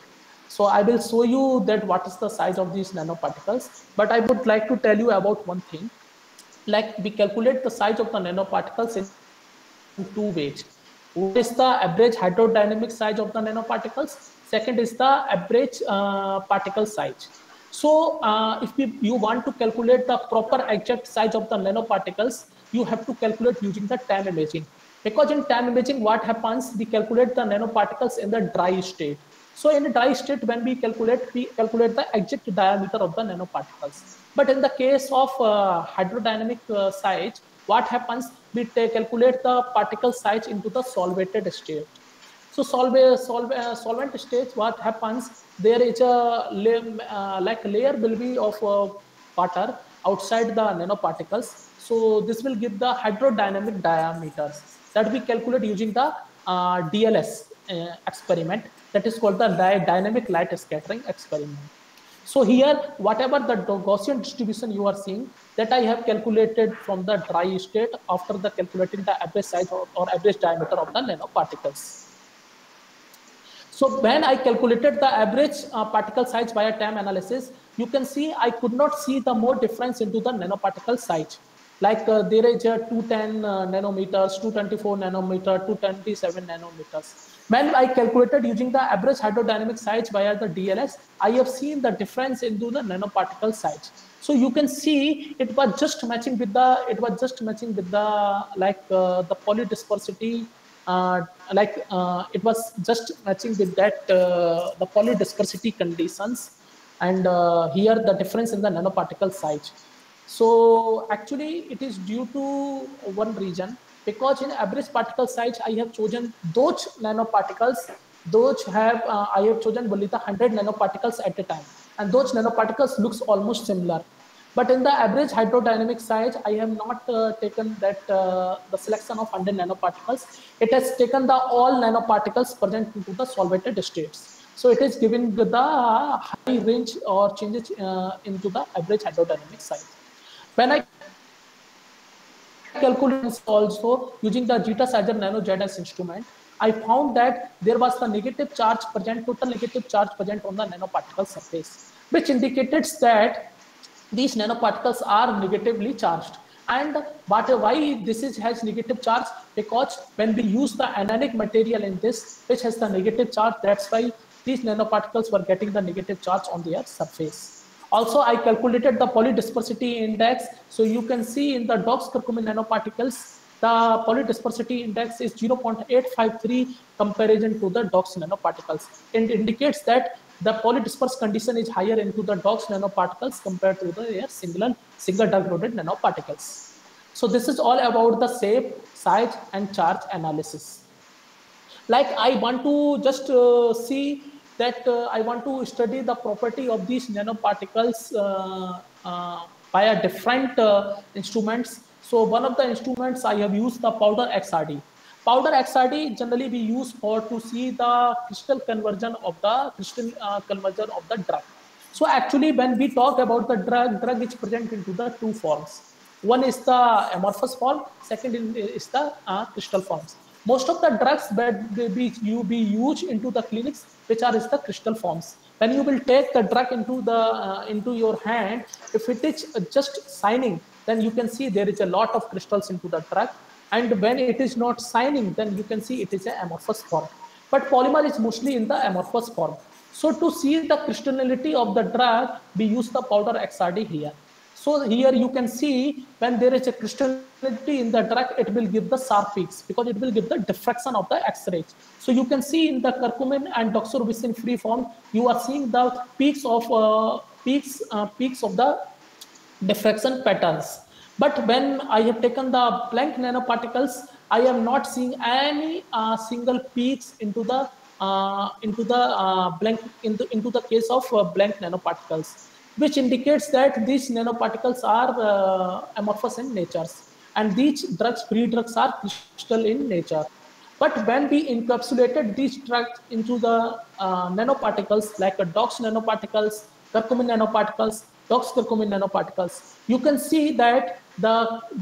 So I will show you that what is the size of these nanoparticles. But I would like to tell you about one thing. Like we calculate the size of the nanoparticles in two ways. What is the average hydrodynamic size of the nanoparticles? Second is the average particle size. So if you want to calculate the proper exact size of the nanoparticles, you have to calculate using the time imaging. Because in time imaging, what happens, we calculate the nanoparticles in the dry state. So in the dry state, when we calculate the exact diameter of the nanoparticles. But in the case of hydrodynamic size, what happens, we calculate the particle size into the solvated state. So solvent stage, what happens, there is a layer will be of water outside the nanoparticles. So this will give the hydrodynamic diameters that we calculate using the DLS experiment, that is called the dynamic light scattering experiment. So here, whatever the Gaussian distribution you are seeing, that I have calculated from the dry state after the calculating the average size or average diameter of the nanoparticles. So when I calculated the average particle size via time analysis, you can see I could not see the more difference into the nanoparticle size. Like there is a 210 nanometers, 224 nanometer, 227 nanometers. When I calculated using the average hydrodynamic size via the DLS, I have seen the difference into the nanoparticle size. So you can see it was just matching with the the polydispersity. It was just matching with that the polydispersity conditions, and here the difference in the nanoparticle size. So actually it is due to one reason, because in average particle size I have chosen those nanoparticles, I have chosen only the 100 nanoparticles at a time, and those nanoparticles looks almost similar. But in the average hydrodynamic size, I have not taken that the selection of 100 nanoparticles. It has taken the all nanoparticles present into the solvated states. So it is giving the high range or changes into the average hydrodynamic size. When I calculate also using the Zetasizr Nano ZS instrument, I found that there was the negative charge present, total negative charge present on the nanoparticle surface, which indicated that these nanoparticles are negatively charged. And why this has negative charge? Because when we use the anionic material in this, which has the negative charge, that's why these nanoparticles were getting the negative charge on their surface. Also, I calculated the polydispersity index. So you can see in the Dox curcumin nanoparticles, the polydispersity index is 0.853 comparison to the Dox nanoparticles. It indicates that the polydispersed condition is higher into the Dox nanoparticles compared to the single dark loaded nanoparticles. So this is all about the shape, size, and charge analysis. Like I want to just see that I want to study the property of these nanoparticles via different instruments. So one of the instruments I have used the powder XRD. Powder XRD generally we use for to see the crystal conversion of the drug. So actually when we talk about the drug is present into the two forms. One is the amorphous form, second is the crystal forms. Most of the drugs that be used into the clinics, which are the crystal forms. When you will take the drug into your hand, if it is just signing, then you can see there is a lot of crystals into the drug. And when it is not signing, then you can see it is an amorphous form. But polymer is mostly in the amorphous form. So to see the crystallinity of the drug, we use the powder XRD here. So here you can see when there is a crystallinity in the drug, it will give the sharp peaks because it will give the diffraction of the X-rays. So you can see in the curcumin and doxorubicin free form, you are seeing the peaks of the diffraction patterns. But when I have taken the blank nanoparticles, I am not seeing any single peaks into the case of blank nanoparticles, which indicates that these nanoparticles are amorphous in nature, and these free drugs are crystal in nature. But when we encapsulated these drugs into the nanoparticles like Dox nanoparticles, curcumin nanoparticles, Dox curcumin nanoparticles, you can see that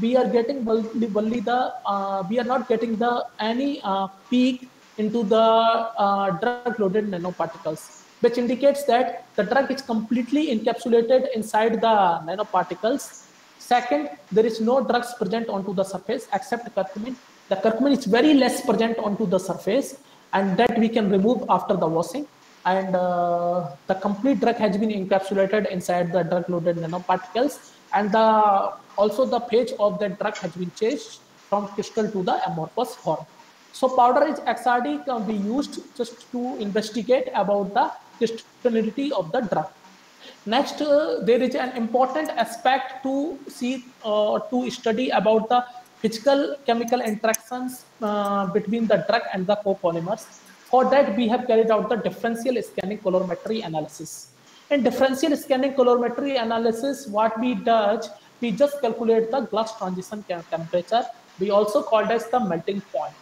we are getting we are not getting any peak into the drug-loaded nanoparticles, which indicates that the drug is completely encapsulated inside the nanoparticles. Second, there is no drugs present onto the surface except curcumin. The curcumin is very less present onto the surface, and that we can remove after the washing. and the complete drug has been encapsulated inside the drug-loaded nanoparticles, and also the pH of the drug has been changed from crystal to the amorphous form. So powder XRD can be used just to investigate about the crystallinity of the drug. Next, there is an important aspect to see to study about the physical chemical interactions between the drug and the copolymers. For that, we have carried out the differential scanning colorimetry analysis. In differential scanning colorimetry analysis, what we does, we just calculate the glass transition temperature. We also called as the melting point.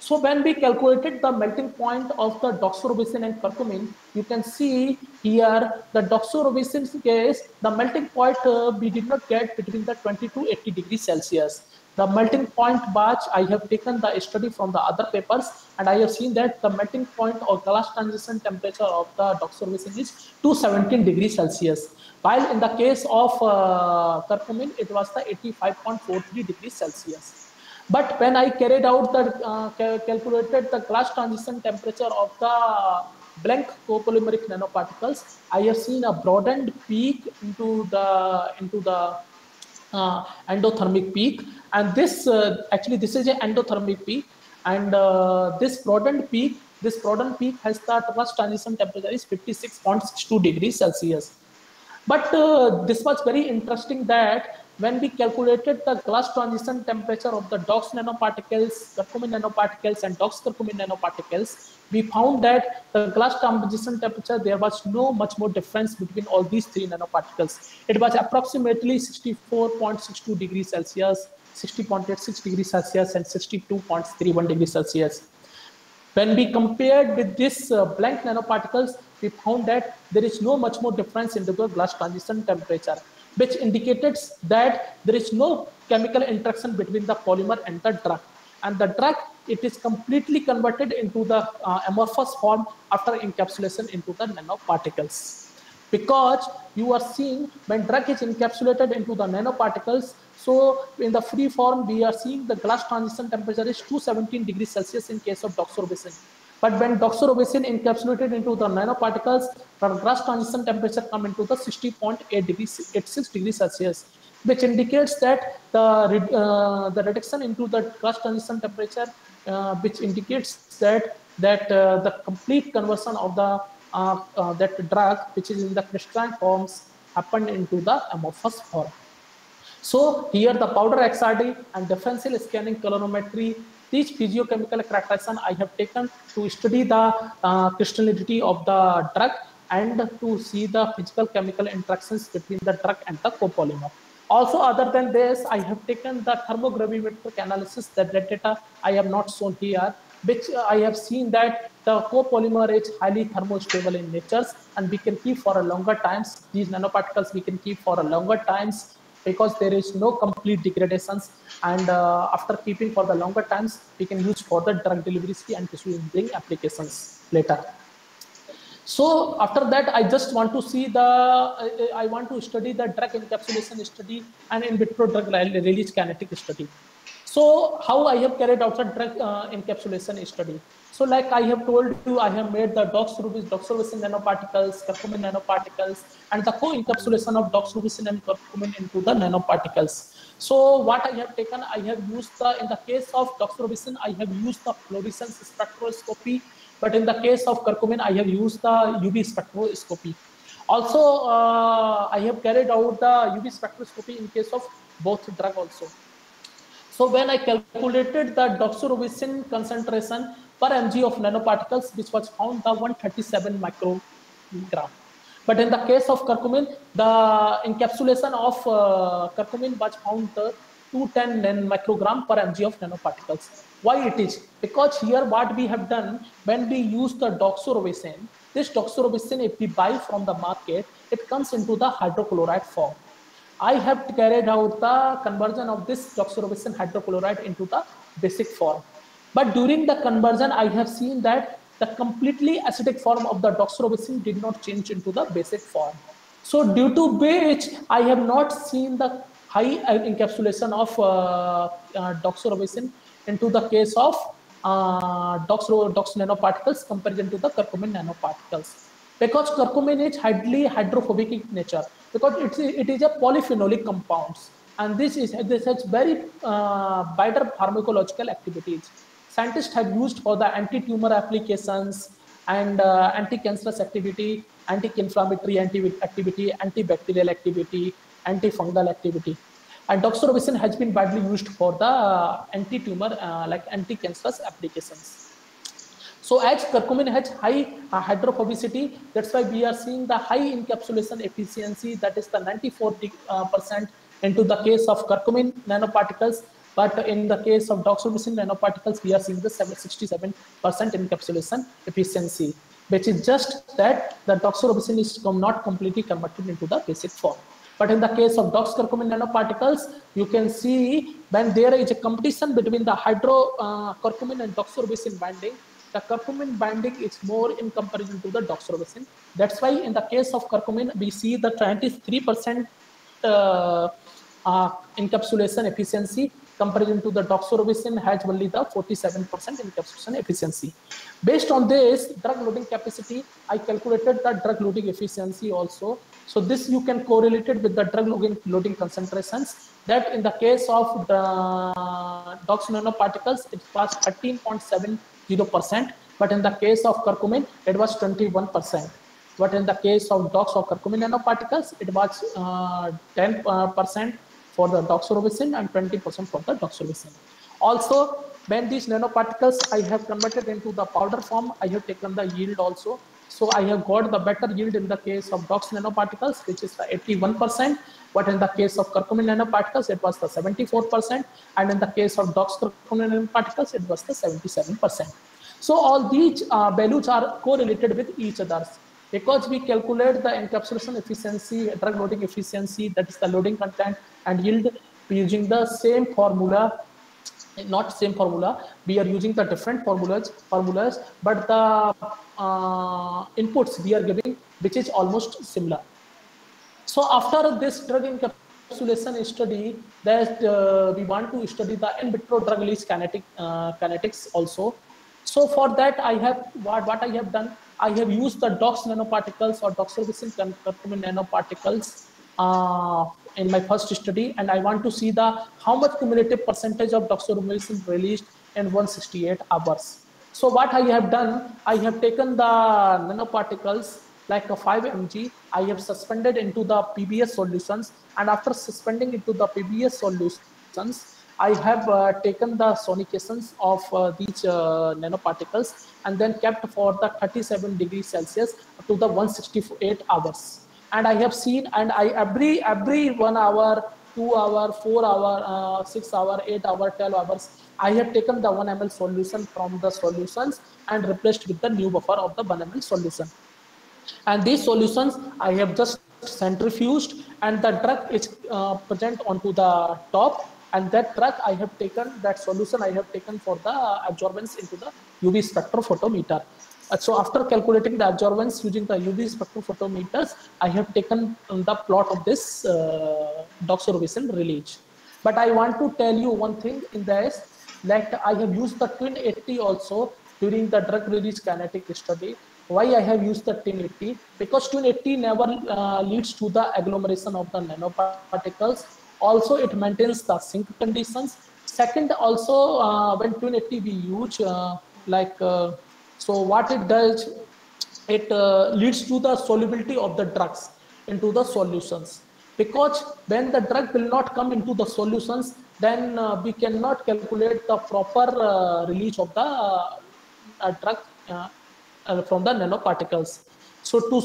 So when we calculated the melting point of the doxorubicin and curcumin, you can see here the doxorubicin case, the melting point we did not get between the 20 to 80 degrees Celsius. The melting point batch, I have taken the study from the other papers, and I have seen that the melting point or glass transition temperature of the doxorubicin is 217 degrees Celsius. While in the case of curcumin, it was the 85.43 degrees Celsius. But when I carried out the calculated the glass transition temperature of the blank copolymeric nanoparticles, I have seen a broadened peak into the endothermic peak, and this actually this is an endothermic peak, and this broadened peak has the glass transition temperature is 56.62 degrees Celsius. But this was very interesting that when we calculated the glass transition temperature of the DOX nanoparticles, curcumin nanoparticles, and DOX curcumin nanoparticles, we found that the glass transition temperature, there was no much more difference between all these three nanoparticles. It was approximately 64.62 degrees Celsius, 60.86 degrees Celsius, and 62.31 degrees Celsius. When we compared with this blank nanoparticles, we found that there is no much more difference in the glass transition temperature, which indicated that there is no chemical interaction between the polymer and the drug. And the drug, it is completely converted into the amorphous form after encapsulation into the nanoparticles. Because you are seeing when drug is encapsulated into the nanoparticles, so in the free form, we are seeing the glass transition temperature is 217 degrees Celsius in case of doxorubicin. But when doxorubicin encapsulated into the nanoparticles, the glass transition temperature come into the 60.86 degrees Celsius, which indicates that the reduction into the glass transition temperature, which indicates that the complete conversion of the that drug, which is in the crystalline forms, happened into the amorphous form. So here the powder XRD and differential scanning colorimetry, these physiochemical characterization I have taken to study the crystallinity of the drug and to see the physical chemical interactions between the drug and the copolymer. Also, other than this, I have taken the thermogravimetric analysis. That data I have not shown here, which I have seen that the copolymer is highly thermostable in nature, and we can keep for a longer times. These nanoparticles we can keep for a longer times because there is no complete degradations, and after keeping for the longer times, we can use for the drug delivery and tissue engineering applications later. So after that, I just want to see I want to study the drug encapsulation study and in vitro drug release kinetic study. So how I have carried out the drug encapsulation study. So like I have told you, I have made the doxorubicin nanoparticles, curcumin nanoparticles, and the co-encapsulation of doxorubicin and curcumin into the nanoparticles. So what I have taken, I have used in the case of doxorubicin, I have used the fluorescence spectroscopy, but in the case of curcumin, I have used the UV spectroscopy. Also, I have carried out the UV spectroscopy in case of both drug also. So when I calculated the doxorubicin concentration per mg of nanoparticles, which was found the 137 microgram. But in the case of curcumin, the encapsulation of curcumin was found 210 microgram per mg of nanoparticles. Why it is? Because here what we have done, when we use the doxorubicin, this doxorubicin, if we buy from the market, it comes into the hydrochloride form. I have carried out the conversion of this doxorubicin hydrochloride into the basic form. But during the conversion, I have seen that the completely acidic form of the doxorubicin did not change into the basic form. So due to which I have not seen the high encapsulation of doxorubicin into the case of DOX nanoparticles comparison to the curcumin nanoparticles. Because curcumin is highly hydrophobic in nature, because it is a polyphenolic compounds, and this has very wider pharmacological activities. Scientists have used for the anti-tumor applications and anti-cancerous activity, anti-inflammatory activity, antibacterial activity, antifungal activity. And doxorubicin has been widely used for the anti-tumor, like anti-cancerous applications. So as curcumin has high hydrophobicity, that's why we are seeing the high encapsulation efficiency, that is the 94% into the case of curcumin nanoparticles. But in the case of doxorubicin nanoparticles, we are seeing the 67% encapsulation efficiency, which is just that the doxorubicin is not completely converted into the basic form. But in the case of doxcurcumin nanoparticles, you can see when there is a competition between the hydrocurcumin and doxorubicin binding, the curcumin binding is more in comparison to the doxorubicin. That's why in the case of curcumin, we see the 23% encapsulation efficiency, comparison to the doxorubicin has only the 47% encapsulation efficiency. Based on this drug loading capacity, I calculated the drug loading efficiency also. So this you can correlate it with the drug loading concentrations, that in the case of the DOX nanoparticles, it was 13.70%, but in the case of curcumin, it was 21%. But in the case of DOX or curcumin nanoparticles, it was 10% for the doxorubicin and 20% for the doxorubicin. Also, when these nanoparticles I have converted into the powder form, I have taken the yield also. So I have got the better yield in the case of DOX nanoparticles, which is the 81%. But in the case of curcumin nanoparticles, it was the 74%. And in the case of DOX curcumin nanoparticles, it was the 77%. So all these values are correlated with each other, because we calculate the encapsulation efficiency, drug loading efficiency, that is the loading content and yield, using the same formula. Not same formula, we are using the different formulas, but the inputs we are giving, which is almost similar. So after this drug encapsulation study, that we want to study the in vitro drug release kinetics also. So for that, I have what I have done, I have used the DOX nanoparticles or doxorubicin curcumin nanoparticles in my first study, and I want to see the how much cumulative percentage of doxorubicin released in 168 hours. So what I have done, I have taken the nanoparticles like a 5 mg, I have suspended into the PBS solutions, and after suspending into the PBS solutions, I have taken the sonications of these nanoparticles and then kept for the 37 degrees Celsius to the 168 hours. And I have seen, and I every 1 hour, 2 hour, 4 hour, 6 hour, 8 hour, 12 hours, I have taken the 1 ml solution from the solutions and replaced with the new buffer of the 1 ml solution. And these solutions I have just centrifuged, and the drug is present onto the top. And that drug I have taken, that solution I have taken for the absorbance into the UV spectrophotometer. So after calculating the absorbance using the UV spectrophotometers, I have taken the plot of this doxorubicin release. But I want to tell you one thing in this, that I have used the twin 80 also during the drug release kinetic study. Why I have used the twin 80? Because twin 80 never leads to the agglomeration of the nanoparticles. Also, it maintains the sink conditions. Second, also when twin 80 we use, so what it does, it leads to the solubility of the drugs into the solutions. Because when the drug will not come into the solutions, then we cannot calculate the proper release of the drug from the nanoparticles. So to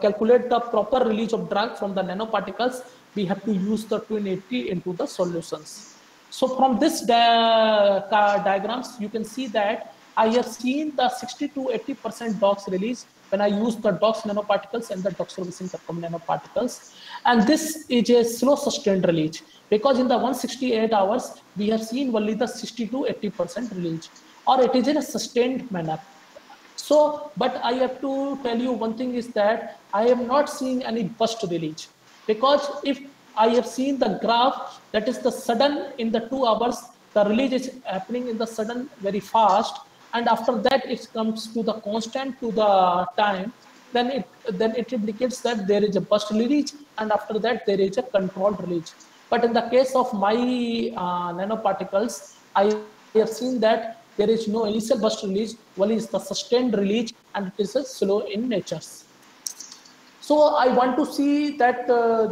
calculate the proper release of drug from the nanoparticles, we have to use the twin 80 into the solutions. So from this diagrams, you can see that I have seen the 60 to 80% DOX release when I use the DOX nanoparticles and the doxorubicin curcumin nanoparticles. And this is a slow sustained release, because in the 168 hours, we have seen only the 60 to 80% release, or it is in a sustained manner. So, but I have to tell you one thing is that I am not seeing any burst release, because if I have seen the graph, that is the sudden in the 2 hours, the release is happening in the sudden very fast, and after that it comes to the constant to the time, then it indicates that there is a burst release, and after that there is a controlled release. But in the case of my nanoparticles, I have seen that there is no initial burst release, only is the sustained release, and it is a slow in nature. So I want to see that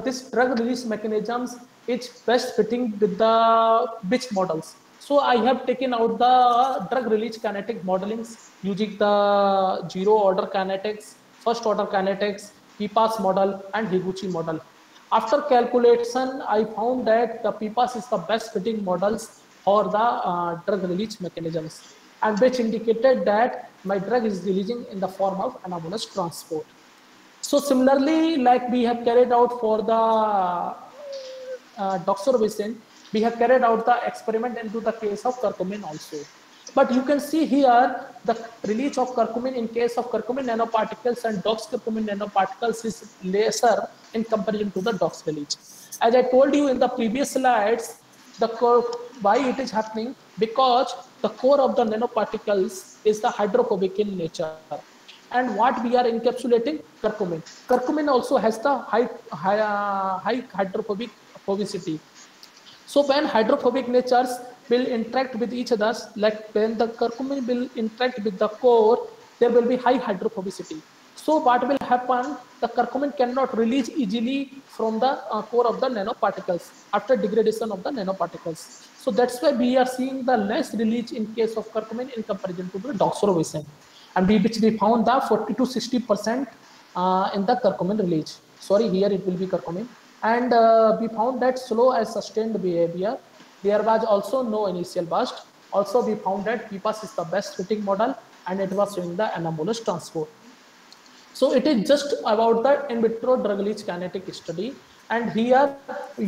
this drug release mechanisms is best fitting with the which models. So I have taken out the drug release kinetic modelings using the zero order kinetics, first order kinetics, PPAS model, and Higuchi model. After calculation, I found that the PPAS is the best fitting models for the drug release mechanisms, and which indicated that my drug is releasing in the form of anomalous transport. So similarly, like we have carried out for the doxorubicin, we have carried out the experiment into the case of curcumin also. But you can see here the release of curcumin in case of curcumin nanoparticles and doxcurcumin nanoparticles is lesser in comparison to the dox release. As I told you in the previous slides, why it is happening? Because the core of the nanoparticles is the hydrophobic in nature. And what we are encapsulating? Curcumin. Curcumin also has the high hydrophobic phobicity. So when hydrophobic natures will interact with each other, like when the curcumin will interact with the core, there will be high hydrophobicity. So what will happen? The curcumin cannot release easily from the core of the nanoparticles after degradation of the nanoparticles. So that's why we are seeing the less release in case of curcumin in comparison to the doxorubicin, and which we found the 40 to 60% in the curcumin release. Sorry, here it will be curcumin. And we found that slow as sustained behavior. There was also no initial burst. Also, we found that PPAS is the best fitting model, and it was showing the anomalous transport. So it is just about the in vitro drug release kinetic study. And here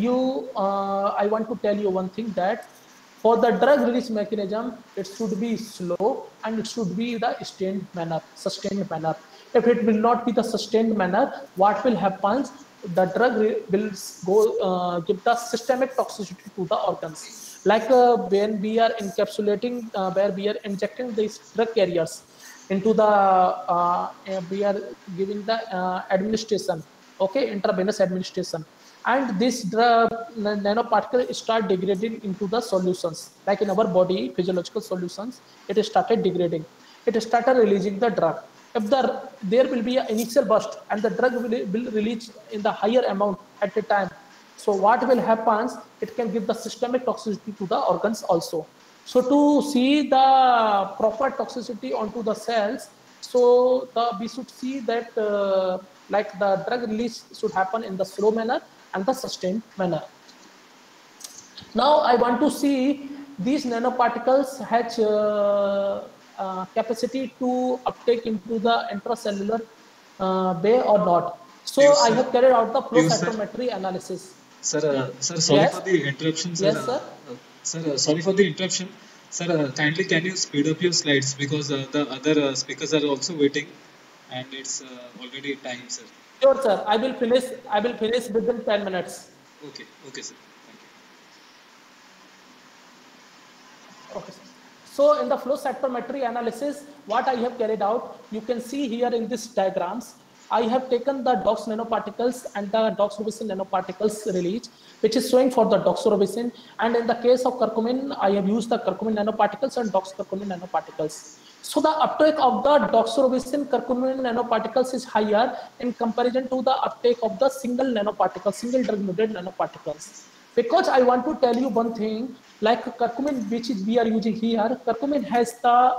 I want to tell you one thing, that for the drug release mechanism, it should be slow and it should be the sustained manner. If it will not be the sustained manner, what will happen? The drug will go give the systemic toxicity to the organs. Like when we are encapsulating, where we are injecting these drug carriers into the, we are giving the administration, okay, intravenous administration. And this drug nanoparticle start degrading into the solutions, like in our body physiological solutions. It started degrading, it started releasing the drug. If there will be an initial burst and the drug will release in the higher amount at a time, so what will happen? It can give the systemic toxicity to the organs also. So to see the proper toxicity onto the cells, so we should see that like the drug release should happen in the slow manner and the sustained manner. Now I want to see these nanoparticles have capacity to uptake into the intracellular way or not. So Yes, I have carried out the flow Yes, sir. cytometry analysis. Sir, sorry Yes. for the interruption, sir. Yes, sir. Sir, sorry for the interruption. Sir, kindly can you speed up your slides, because the other speakers are also waiting, and it's already time, sir. Sure, sir. I will finish within 10 minutes. Okay, okay, sir. Thank you. Okay. So in the flow cytometry analysis, what I have carried out, you can see here in this diagrams, I have taken the dox nanoparticles and the doxorubicin nanoparticles release, which is showing for the doxorubicin. And in the case of curcumin, I have used the curcumin nanoparticles and doxcurcumin nanoparticles. So the uptake of the doxorubicin curcumin nanoparticles is higher in comparison to the uptake of the single nanoparticles, single drug-mediated nanoparticles. Because I want to tell you one thing, like curcumin, which is we are using here, curcumin has the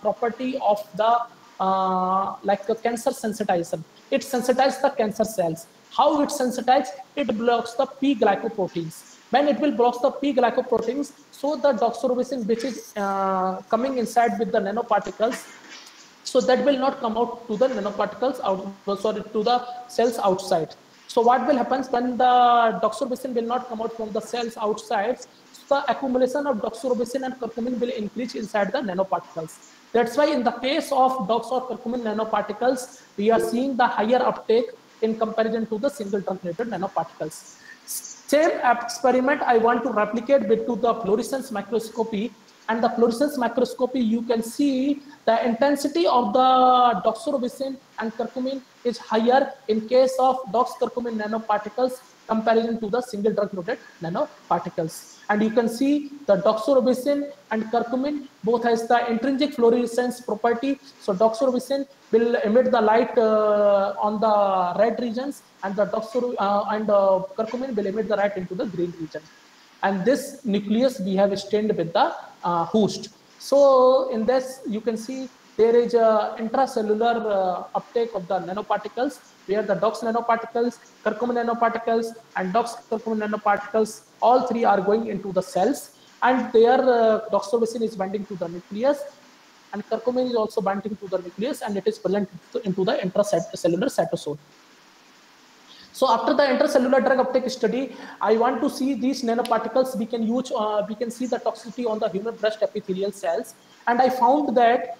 property of the like a cancer sensitization. It sensitizes the cancer cells. How it sensitizes? It blocks the P glycoproteins. When it will block the P glycoproteins, so the doxorubicin, which is coming inside with the nanoparticles, so that will not come out to the nanoparticles to the cells outside. So what will happen when the doxorubicin will not come out from the cells outside? So the accumulation of doxorubicin and curcumin will increase inside the nanoparticles. That's why in the case of dox or curcumin nanoparticles, we are seeing the higher uptake in comparison to the single truncated nanoparticles. Same experiment I want to replicate with to the fluorescence microscopy. And the fluorescence microscopy, you can see the intensity of the doxorubicin and curcumin is higher in case of doxcurcumin nanoparticles comparison to the single drug loaded nanoparticles. And you can see the doxorubicin and curcumin both has the intrinsic fluorescence property. So doxorubicin will emit the light on the red regions, and the curcumin will emit the light into the green region. And this nucleus we have stained with the host. So in this, you can see there is a intracellular uptake of the nanoparticles, where the dox nanoparticles, curcumin nanoparticles, and doxcurcumin nanoparticles, all three are going into the cells, and their doxorubicin is binding to the nucleus, and curcumin is also binding to the nucleus, and it is present into the intracellular cytosol. So after the intracellular drug uptake study, I want to see these nanoparticles. We can use, we can see the toxicity on the human breast epithelial cells, and I found that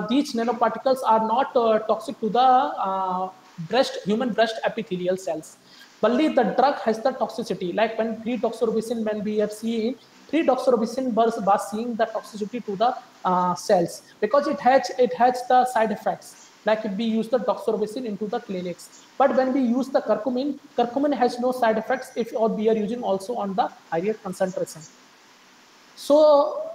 these nanoparticles are not toxic to the human breast epithelial cells. Only the drug has the toxicity. Like when 3-doxorubicin, when we have seen 3-doxorubicin was seeing the toxicity to the cells, because it has the side effects. Like if we use the doxorubicin into the clinics, but when we use the curcumin has no side effects if we are using also on the higher concentration. So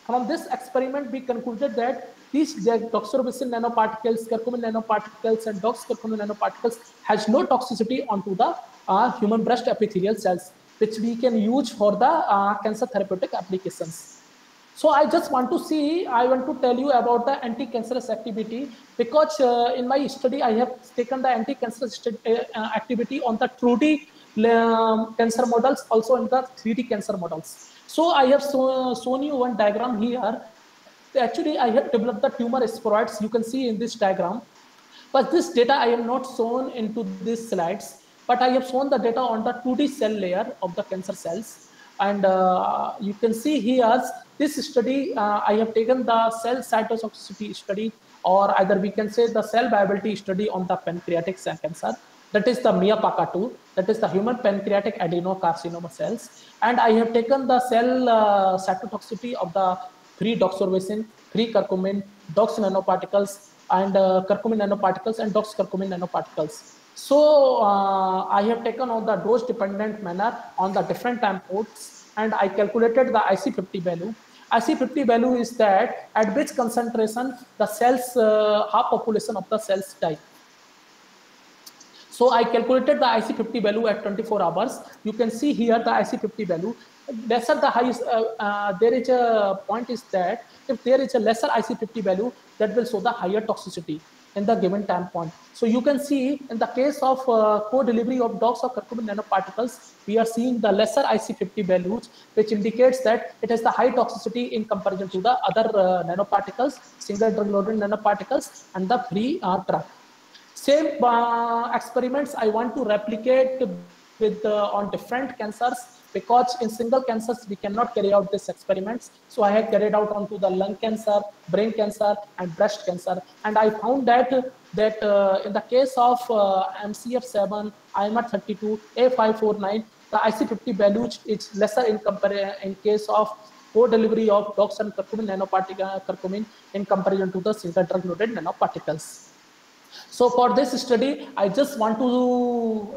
from this experiment, we concluded that these doxorubicin nanoparticles, curcumin nanoparticles, and doxcurcumin nanoparticles has no toxicity onto the human breast epithelial cells, which we can use for the cancer therapeutic applications. So I just want to see, I want to tell you about the anti-cancerous activity, because in my study, I have taken the anti-cancerous activity on the 2D cancer models, also in the 3D cancer models. So I have shown you one diagram here. Actually, I have developed the tumor spheroids, you can see in this diagram. But this data I have not shown into these slides, but I have shown the data on the 2D cell layer of the cancer cells. And you can see here, this study, I have taken the cell cytotoxicity study, or either we can say the cell viability study on the pancreatic cell cancer. That is the MIAPACA2, that is the human pancreatic adenocarcinoma cells. And I have taken the cell cytotoxicity of the 3-doxorubicin, 3-curcumin, dox nanoparticles, and curcumin nanoparticles, and doxcurcumin nanoparticles. So I have taken on the dose dependent manner on the different time points, and I calculated the IC50 value. IC50 value is that at which concentration the cells, half population of the cells die. So I calculated the IC50 value at 24 hours. You can see here the IC50 value. Lesser the highest, there is a point is that if there is a lesser IC50 value, that will show the higher toxicity in the given time point. So you can see in the case of co-delivery of dox or curcumin nanoparticles, we are seeing the lesser IC50 values, which indicates that it has the high toxicity in comparison to the other nanoparticles, single drug loaded nanoparticles, and the free drug. Same experiments I want to replicate with on different cancers, because in single cancers we cannot carry out these experiments. So I have carried out onto the lung cancer, brain cancer, and breast cancer, and I found that in the case of MCF7, IMR32, A549, the IC50 value is lesser in case of co-delivery of dox and curcumin in comparison to the single drug loaded nanoparticles. So for this study, I just want to,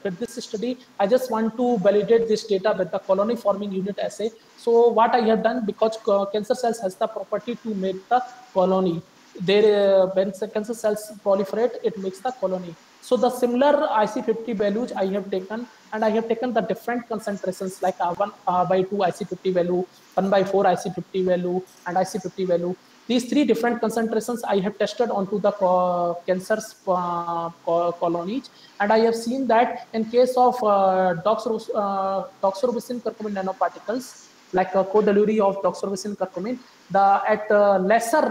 with this study, I just want to validate this data with the colony forming unit assay. So what I have done, because cancer cells has the property to make the colony. When the cancer cells proliferate, it makes the colony. So the similar IC50 values I have taken, and I have taken the different concentrations like 1/2 IC50 value, 1/4 IC50 value, and IC50 value. These three different concentrations I have tested onto the cancer's colonies, and I have seen that in case of doxorubicin curcumin nanoparticles, like a co-delivery of doxorubicin curcumin, at lesser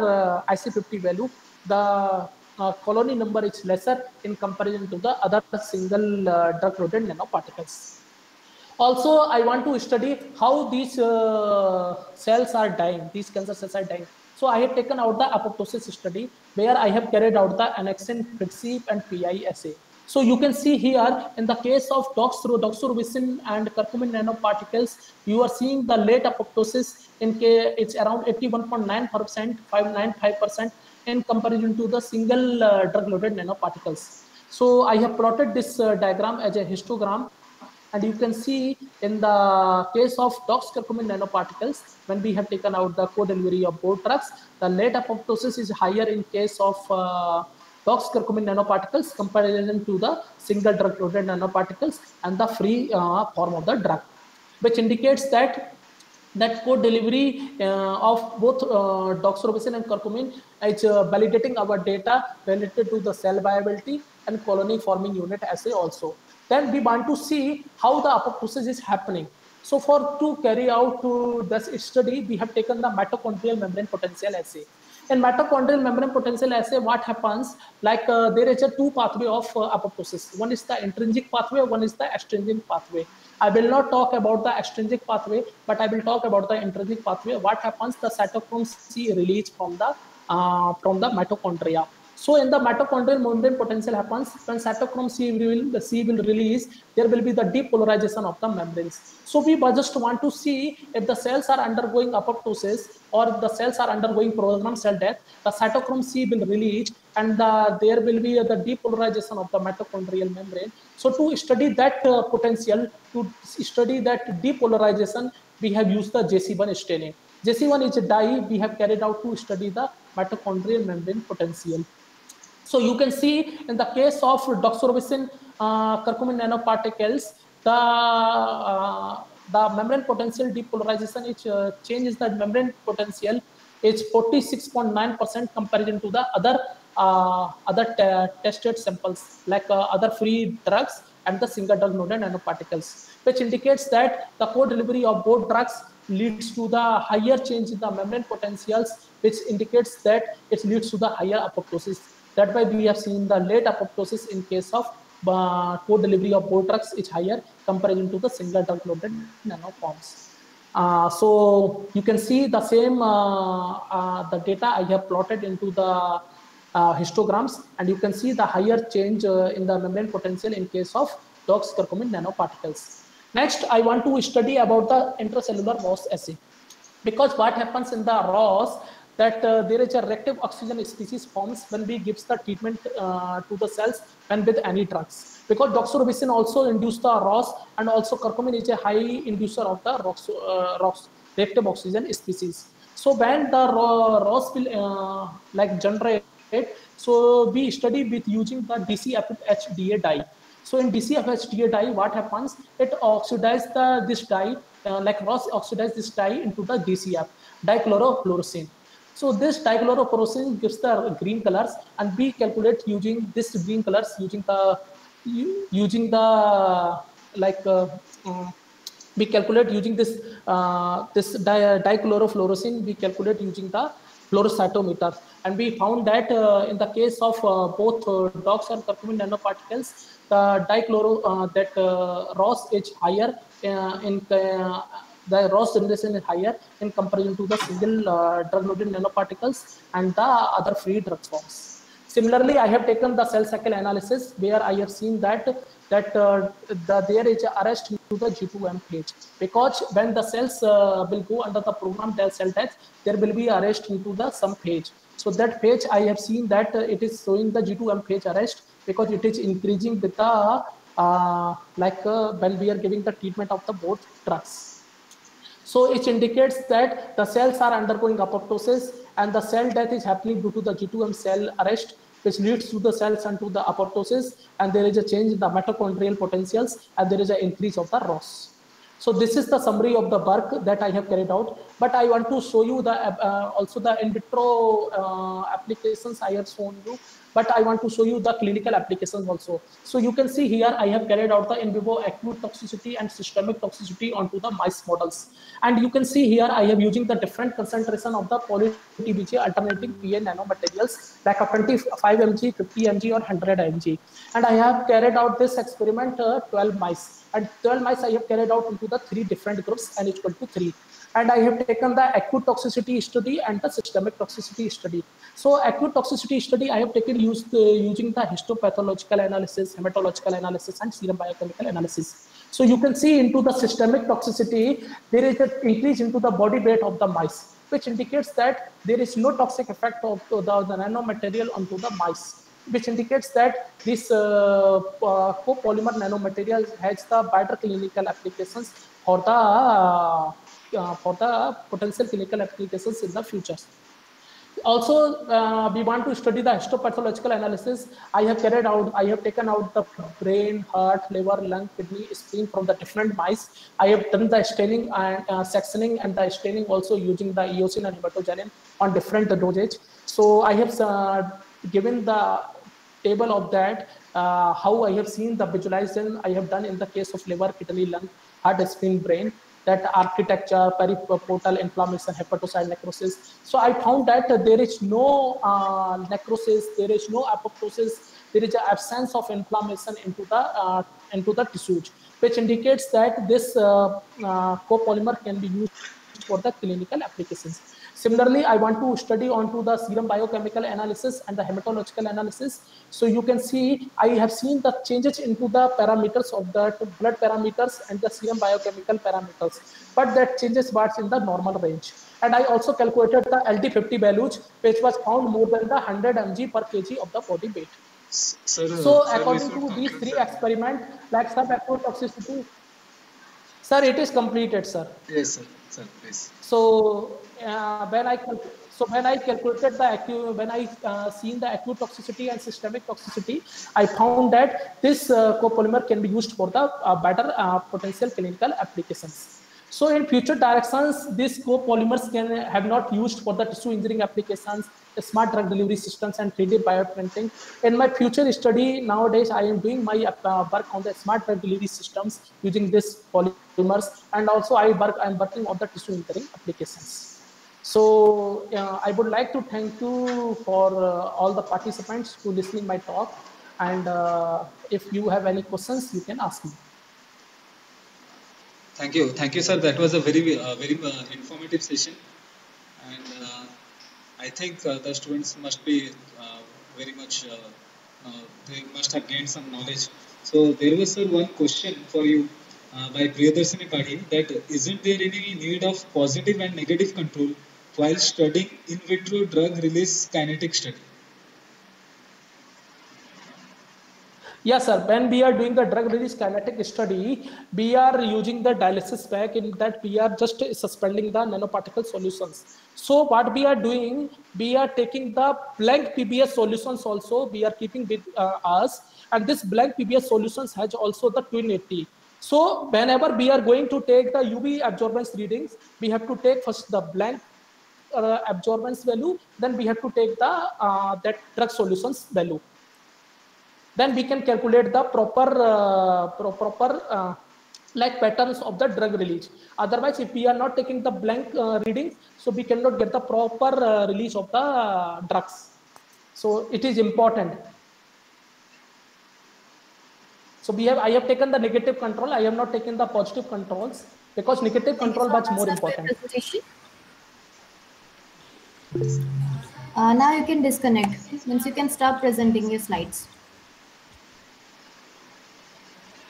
IC50 value, the colony number is lesser in comparison to the other single drug-loaded nanoparticles. Also, I want to study how these cells are dying, these cancer cells are dying. So I have taken out the apoptosis study, where I have carried out the annexin, FITC, and PI assay. So you can see here in the case of doxorubicin and curcumin nanoparticles, you are seeing the late apoptosis it's around 81.9%, 595% in comparison to the single drug-loaded nanoparticles. So I have plotted this diagram as a histogram, and you can see in the case of doxcurcumin nanoparticles, when we have taken out the co-delivery of both drugs, the late apoptosis is higher in case of doxcurcumin nanoparticles comparison to the single drug-loaded nanoparticles and the free form of the drug, which indicates that co-delivery of both doxorubicin and curcumin is validating our data related to the cell viability and colony forming unit assay also. Then we want to see how the apoptosis is happening. So to carry out this study, we have taken the mitochondrial membrane potential assay. In mitochondrial membrane potential assay, what happens, like there is a two pathway of apoptosis. One is the intrinsic pathway, one is the extrinsic pathway. I will not talk about the extrinsic pathway, but I will talk about the intrinsic pathway. What happens, the cytochrome C release from the mitochondria. So in the mitochondrial membrane potential happens when cytochrome C will release, there will be the depolarization of the membranes. So we just want to see if the cells are undergoing apoptosis or the cells are undergoing programmed cell death, the cytochrome C will release and there will be the depolarization of the mitochondrial membrane. So to study that potential, to study that depolarization, we have used the JC1 staining. JC1 is a dye we have carried out to study the mitochondrial membrane potential. So you can see in the case of doxorubicin curcumin nanoparticles, the membrane potential depolarization changes the membrane potential is 46.9% comparison to the other tested samples like other free drugs and the single drug loaded nanoparticles, which indicates that the co-delivery of both drugs leads to the higher change in the membrane potentials, which indicates that it leads to the higher apoptosis. That way we have seen the late apoptosis in case of co-delivery of both drugs is higher comparison to the single drug loaded nanoforms. So you can see the same the data I have plotted into the histograms, and you can see the higher change in the membrane potential in case of doxcurcumin nanoparticles. Next, I want to study about the intracellular ROS assay, because what happens in the ROS that there is a reactive oxygen species forms when we gives the treatment to the cells when with any drugs. Because doxorubicin also induce the ROS, and also curcumin is a high inducer of the ROS, reactive oxygen species. So when the ROS will like generate, so we study with using the DCFHDA dye. So in DCFHDA dye, what happens? It oxidizes this dye, like ROS oxidizes this dye into the DCF, dichlorofluorocene. So this dichlorofluorocene gives the green colors, and we calculate using this green colors we calculate using this dichlorofluorocene. We calculate using the fluorocytometer, and we found that in the case of both dox and curcumin nanoparticles, the ROS is higher the ROS generation is higher in comparison to the single drug-loaded nanoparticles and the other free drug forms. Similarly, I have taken the cell cycle analysis where I have seen that there is an arrest to the G2M phase, because when the cells will go under the programmed cell death, there will be arrest into the some phase. So that phase I have seen that it is showing the G2M phase arrest, because it is increasing with the when we are giving the treatment of the both drugs. So it indicates that the cells are undergoing apoptosis and the cell death is happening due to the G2M cell arrest, which leads to the cells into the apoptosis, and there is a change in the mitochondrial potentials, and there is an increase of the ROS. So this is the summary of the work that I have carried out, but I want to show you the also the in vitro applications I have shown you, but I want to show you the clinical applications also. So you can see here I have carried out the in vivo acute toxicity and systemic toxicity onto the mice models, and you can see here I have using the different concentration of the poly-TBJ alternating PA nanomaterials like a 25 mg, 50 mg or 100 mg, and I have carried out this experiment 12 mice. And 12 mice I have carried out into the 3 different groups, n equal to 3. and I have taken the acute toxicity study and the systemic toxicity study. So acute toxicity study I have taken using the histopathological analysis, hematological analysis, and serum biochemical analysis. So you can see into the systemic toxicity, there is an increase into the body weight of the mice, which indicates that there is no toxic effect of the nanomaterial onto the mice, which indicates that this copolymer nanomaterial has the better clinical applications for the potential clinical applications in the future. Also, we want to study the histopathological analysis. I have taken out the brain, heart, liver, lung, kidney, spleen from the different mice. I have done the staining and sectioning and the staining also using the eosin and hematogenin on different dosage. So I have given the table of that, how I have seen the visualization I have done in the case of liver, kidney, lung, heart, spleen, brain, that architecture, periportal inflammation, hepatocyte necrosis. So I found that there is no necrosis, there is no apoptosis, there is an absence of inflammation into the tissues, which indicates that this copolymer can be used for the clinical applications. Similarly, I want to study onto the serum biochemical analysis and the hematological analysis. So you can see, I have seen the changes into the parameters of the blood parameters and the serum biochemical parameters, but that changes what's in the normal range. And I also calculated the LD50 values, which was found more than the 100 mg per kg of the body weight. So according to these three experiments, like sub-acute toxicity, sir, it is completed, sir. Yes, sir. Sir, please. So when I calculated when I seen the acute toxicity and systemic toxicity, I found that this copolymer can be used for the better potential clinical applications. So in future directions, these copolymers can have not used for the tissue engineering applications, smart drug delivery systems, and 3D bioprinting. In my future study nowadays, I am doing my work on the smart drug delivery systems using this polymers, and also I am working on the tissue engineering applications. So I would like to thank you for all the participants to listening my talk, and if you have any questions, you can ask me. Thank you, sir. That was a very informative session, and I think the students must be very much. They must have gained some knowledge. So there was, sir, one question for you by Priyadarshini Padhi, that isn't there any need of positive and negative control while studying in vitro drug release kinetic study? Yes, sir. When we are doing the drug release kinetic study, we are using the dialysis pack. In that, we are just suspending the nanoparticle solutions. So what we are doing, we are taking the blank PBS solutions also. We are keeping with us, and this blank PBS solutions has also the twin 80. So whenever we are going to take the UV absorbance readings, we have to take first the blank absorbance value, then we have to take the that drug solutions value. Then we can calculate the proper like patterns of the drug release. Otherwise, if we are not taking the blank readings, so we cannot get the proper release of the drugs. So it is important. So I have taken the negative control. I have not taken the positive controls, because negative control was more important. Now you can disconnect. Means you can stop presenting your slides.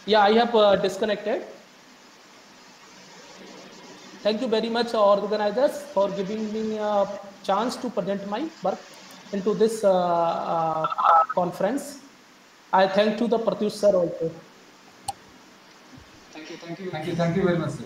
Yeah, I have disconnected. Thank you very much, organizers, for giving me a chance to present my work into this conference. I thank to the Pratyush sir also. Thank you very much, sir.